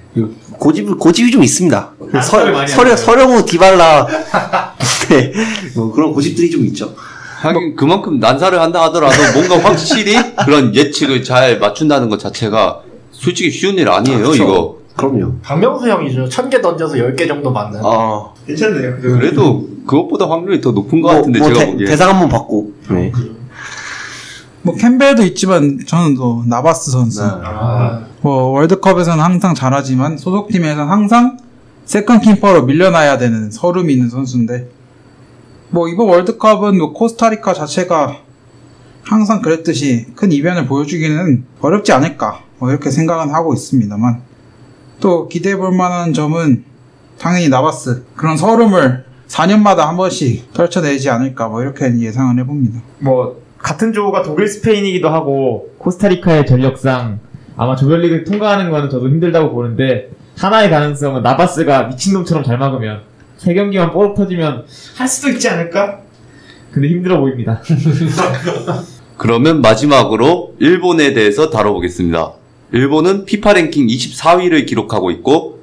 고집이 좀 있습니다. 많이 서령우 디발라. 네. 뭐 그런 고집들이 좀 있죠. 하긴 그만큼 난사를 한다 하더라도 뭔가 확실히 그런 예측을 잘 맞춘다는 것 자체가 솔직히 쉬운 일 아니에요, 이거. 그럼요. 박명수 형이죠. 1000개 던져서 10개 정도 맞는. 괜찮네요. 그래도 그것보다 확률이 더 높은 것 같은데 제가 보기에. 대상 한번 받고. 네. 뭐 캠벨도 있지만 저는 또 나바스 선수. 뭐 월드컵에서는 항상 잘하지만 소속팀에서는 항상 세컨 키퍼로 밀려나야 되는 서름이 있는 선수인데 뭐 이번 월드컵은 뭐 코스타리카 자체가 항상 그랬듯이 큰 이변을 보여주기는 어렵지 않을까 뭐 이렇게 생각은 하고 있습니다만 또 기대해볼 만한 점은 당연히 나바스. 그런 서름을 4년마다 한 번씩 펼쳐내지 않을까 뭐 이렇게 예상을 해봅니다. 뭐 같은 조가 독일 스페인이기도 하고 코스타리카의 전력상 아마 조별리그 통과하는 거는 저도 힘들다고 보는데 하나의 가능성은 나바스가 미친놈처럼 잘 막으면 3경기만 뽀록 터지면 할 수도 있지 않을까? 근데 힘들어 보입니다. 그러면 마지막으로 일본에 대해서 다뤄보겠습니다. 일본은 피파 랭킹 24위를 기록하고 있고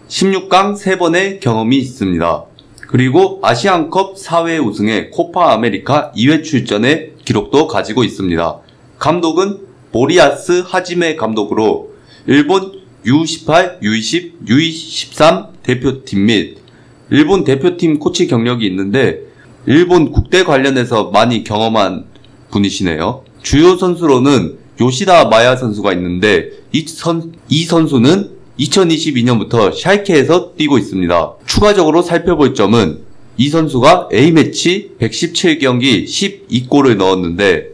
16강 3번의 경험이 있습니다. 그리고 아시안컵 4회 우승에 코파 아메리카 2회 출전의 기록도 가지고 있습니다. 감독은 모리야스 하지메 감독으로 일본 U18, U20, U23 대표팀 및 일본 대표팀 코치 경력이 있는데 일본 국대 관련해서 많이 경험한 분이시네요. 주요 선수로는 요시다 마야 선수가 있는데 이 선수는 2022년부터 샬케에서 뛰고 있습니다. 추가적으로 살펴볼 점은 이 선수가 A매치 117경기 12골을 넣었는데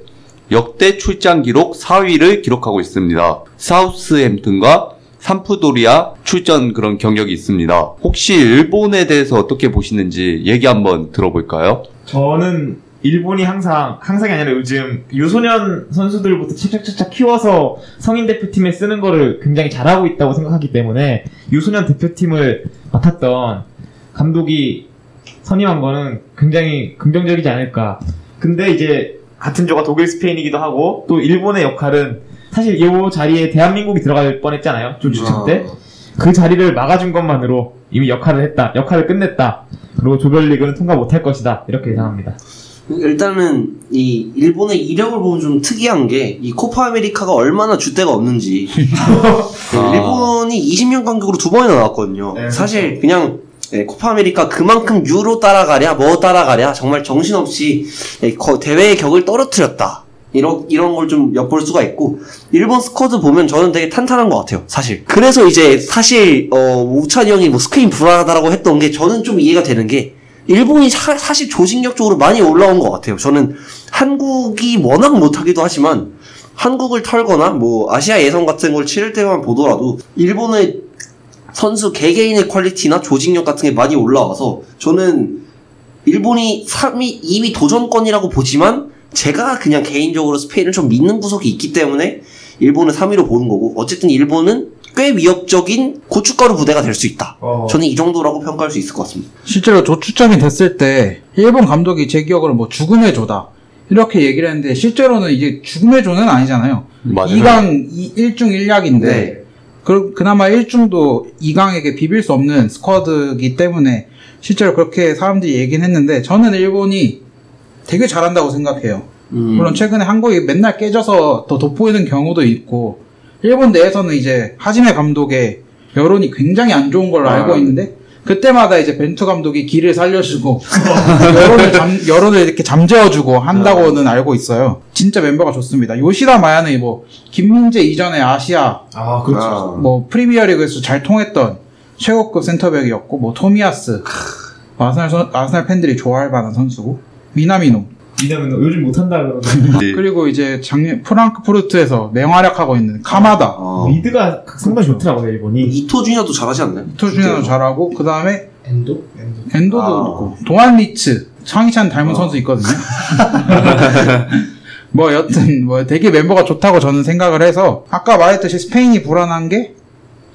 역대 출장 기록 4위를 기록하고 있습니다. 사우스햄튼과 삼프도리아 출전 그런 경력이 있습니다. 혹시 일본에 대해서 어떻게 보시는지 얘기 한번 들어볼까요? 저는 일본이 항상이 아니라 요즘 유소년 선수들부터 착착착착 키워서 성인 대표팀에 쓰는 거를 굉장히 잘하고 있다고 생각하기 때문에 유소년 대표팀을 맡았던 감독이 선임한 거는 굉장히 긍정적이지 않을까. 근데 이제 같은 조가 독일 스페인이기도 하고 또 일본의 역할은 사실 이 자리에 대한민국이 들어갈 뻔했잖아요. 좀 주축 때. 그 자리를 막아준 것만으로 이미 역할을 끝냈다. 그리고 조별리그는 통과 못할 것이다. 이렇게 예상합니다. 일단은 이 일본의 이력을 보면 좀 특이한 게 이 코파 아메리카가 얼마나 줏대가 없는지 일본이 20년 간격으로 2번이나 나왔거든요. 네, 사실 그냥 코파 아메리카 그만큼 유로 따라가랴 뭐 따라가랴 정말 정신없이 대회의 격을 떨어뜨렸다. 이런 걸 좀 엿볼 수가 있고 일본 스쿼드 보면 저는 되게 탄탄한 것 같아요. 사실 그래서 이제 사실 우찬이 형이 뭐 스크린 불안하다라고 했던 게 저는 좀 이해가 되는 게 일본이 사실 조직력적으로 많이 올라온 것 같아요. 저는 한국이 워낙 못하기도 하지만 한국을 털거나 뭐 아시아 예선 같은 걸 치를 때만 보더라도 일본의 선수 개개인의 퀄리티나 조직력 같은 게 많이 올라와서 저는 일본이 3위, 2위 도전권이라고 보지만 제가 그냥 개인적으로 스페인을 좀 믿는 구석이 있기 때문에 일본을 3위로 보는 거고 어쨌든 일본은 꽤 위협적인 고춧가루 부대가 될 수 있다. 저는 이 정도라고 평가할 수 있을 것 같습니다. 실제로 조추첨이 됐을 때 일본 감독이 제 기억으로 뭐 죽음의 조다 이렇게 얘기를 했는데 실제로는 이게 죽음의 조는 아니잖아요. 맞아요. 2강 1중 1약인데 네. 그나마 1중도 2강에게 비빌 수 없는 스쿼드이기 때문에 실제로 그렇게 사람들이 얘기는 했는데 저는 일본이 되게 잘한다고 생각해요. 물론 최근에 한국이 맨날 깨져서 더 돋보이는 경우도 있고 일본 내에서는 이제 하지메 감독의 여론이 굉장히 안 좋은 걸로 알고 있는데 그때마다 이제 벤투 감독이 길을 살려주고 여론을 이렇게 잠재워주고 한다고는 알고 있어요. 진짜 멤버가 좋습니다. 요시다 마야는 뭐 김민재 이전에 아시아 그렇죠. 뭐 프리미어리그에서 잘 통했던 최고급 센터백이었고 뭐 토미야스 아스날 팬들이 좋아할 만한 선수고 미나미노 요즘 못한다 그러는데 그리고 이제 작년 프랑크푸르트에서 맹활약하고 있는 카마다 미드가 상당히 좋더라고요. 일본이 이토 주니어도 잘하지 않나요? 이토 주니어도 잘하고 그 다음에 엔도도 그렇고 도안 리츠 창희찬 닮은 선수 있거든요. 뭐 여튼 뭐 되게 멤버가 좋다고 저는 생각을 해서 아까 말했듯이 스페인이 불안한 게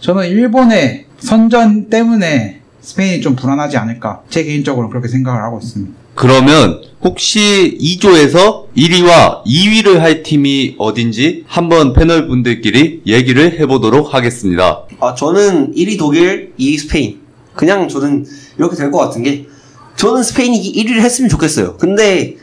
저는 일본의 선전 때문에 스페인이 좀 불안하지 않을까 제 개인적으로 그렇게 생각을 하고 있습니다. 그러면 혹시 2조에서 1위와 2위를 할 팀이 어딘지 한번 패널 분들끼리 얘기를 해보도록 하겠습니다. 저는 1위 독일, 2위 스페인. 그냥 저는 이렇게 될 것 같은 게 저는 스페인이 1위를 했으면 좋겠어요. 근데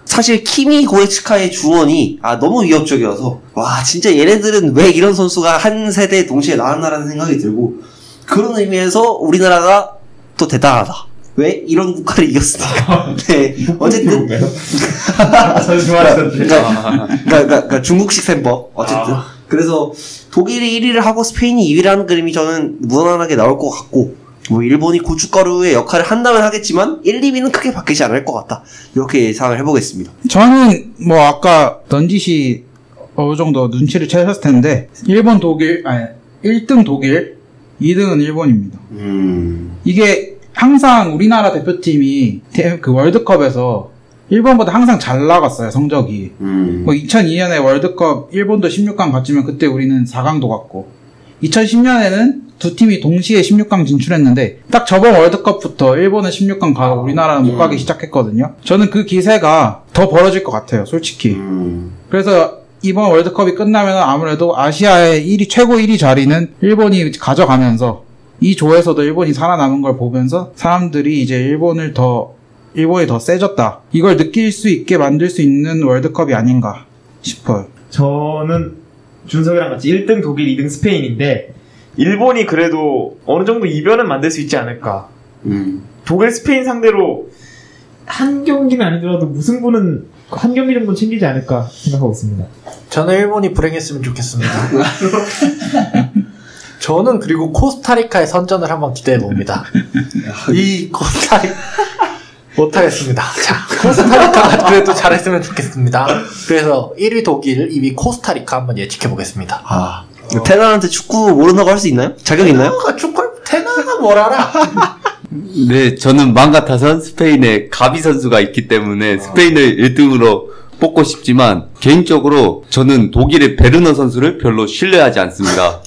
사실 키미 고에츠카의 중원이 너무 위협적이어서 와 진짜 얘네들은 왜 이런 선수가 한 세대 동시에 나왔나라는 생각이 들고 그런 의미에서 우리나라가 또 대단하다. 왜? 이런 국가를 이겼으니까. 네. 어쨌든. 저는 좋아했었는데. 그러니까 중국식 셈법. 어쨌든. 그래서 독일이 1위를 하고 스페인이 2위를 하는 그림이 저는 무난하게 나올 것 같고, 뭐 일본이 고춧가루의 역할을 한다면 하겠지만 1, 2위는 크게 바뀌지 않을 것 같다. 이렇게 예상을 해보겠습니다. 저는 뭐 아까 넌지시 어느 정도 눈치를 채셨을 텐데 1등 독일, 2등은 일본입니다. 음. 이게 항상 우리나라 대표팀이 그 월드컵에서 일본보다 항상 잘 나갔어요, 성적이. 뭐 2002년에 월드컵 일본도 16강 갔지만 그때 우리는 4강도 갔고 2010년에는 두 팀이 동시에 16강 진출했는데 딱 저번 월드컵부터 일본은 16강 가고 우리나라는 못 가기 시작했거든요. 저는 그 기세가 더 벌어질 것 같아요, 솔직히. 그래서 이번 월드컵이 끝나면 아무래도 아시아의 최고 1위 자리는 일본이 가져가면서 이 조에서도 일본이 살아남은 걸 보면서 사람들이 이제 일본이 더 세졌다, 이걸 느낄 수 있게 만들 수 있는 월드컵이 아닌가 싶어요. 저는 준석이랑 같이 1등 독일, 2등 스페인인데 일본이 그래도 어느 정도 이변은 만들 수 있지 않을까. 독일, 스페인 상대로 한 경기는 아니더라도 무승부는 한 경기 정도는 챙기지 않을까 생각하고 있습니다. 저는 일본이 불행했으면 좋겠습니다. 저는 그리고 코스타리카의 선전을 한번 기대해 봅니다. 이 코스타리카 못하겠습니다. 자, 코스타리카가 그래도 잘했으면 좋겠습니다. 그래서 1위 독일, 2위 코스타리카 한번 예측해 보겠습니다. 아, 테나한테 축구 모른다고 할 수 있나요? 자격 있나요? 테나가 뭘 알아? 네, 저는 맘 같아선 스페인에 가비 선수가 있기 때문에 스페인을 1등으로 뽑고 싶지만 개인적으로 저는 독일의 베르너 선수를 별로 신뢰하지 않습니다.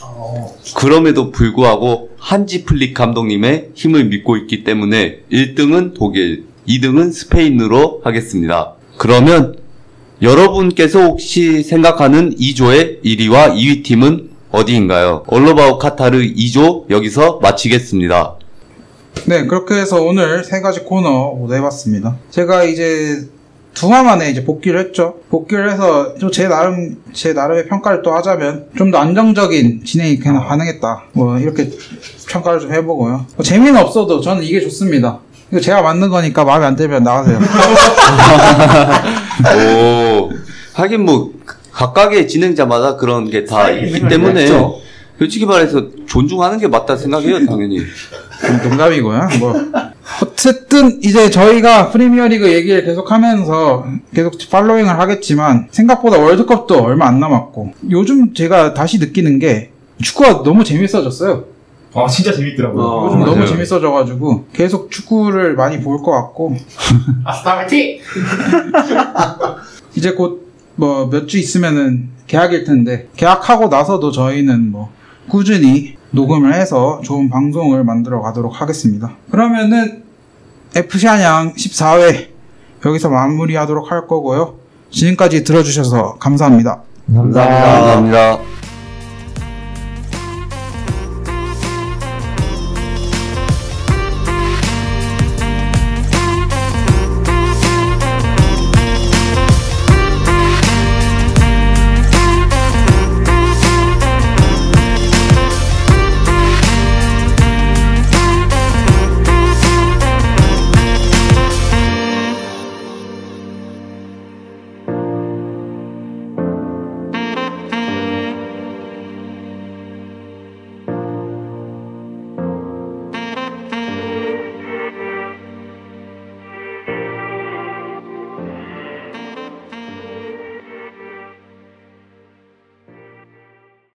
그럼에도 불구하고 한지 플릭 감독님의 힘을 믿고 있기 때문에 1등은 독일, 2등은 스페인으로 하겠습니다. 그러면 여러분께서 혹시 생각하는 2조의 1위와 2위 팀은 어디인가요? 얼로바우 카타르 2조 여기서 마치겠습니다. 네, 그렇게 해서 오늘 3가지 코너 모두 해봤습니다. 제가 이제 2화 만에 이제 복귀를 했죠. 복귀를 해서 좀 제 나름의 평가를 또 하자면 좀 더 안정적인 진행이 가능했다, 뭐 이렇게 평가를 좀 해보고요. 뭐 재미는 없어도 저는 이게 좋습니다. 이거 제가 만든 거니까 마음에 안 들면 나가세요. 오, 하긴 뭐 각각의 진행자마다 그런 게 다 있기 때문에 솔직히 말해서 존중하는 게 맞다 생각해요, 당연히. 농담이고요. 뭐 어쨌든 이제 저희가 프리미어리그 얘기를 계속하면서 계속 팔로잉을 하겠지만 생각보다 월드컵도 얼마 안 남았고 요즘 제가 다시 느끼는 게 축구가 너무 재밌어졌어요. 진짜 재밌더라고요. 요즘 맞아요. 너무 재밌어져가지고 계속 축구를 많이 볼 것 같고 아스타마티! 이제 곧 뭐 몇 주 있으면은 계약일 텐데 계약하고 나서도 저희는 뭐 꾸준히 녹음을 해서 좋은 방송을 만들어 가도록 하겠습니다. 그러면은 FC 한양 14회 여기서 마무리하도록 할 거고요. 지금까지 들어주셔서 감사합니다. 감사합니다.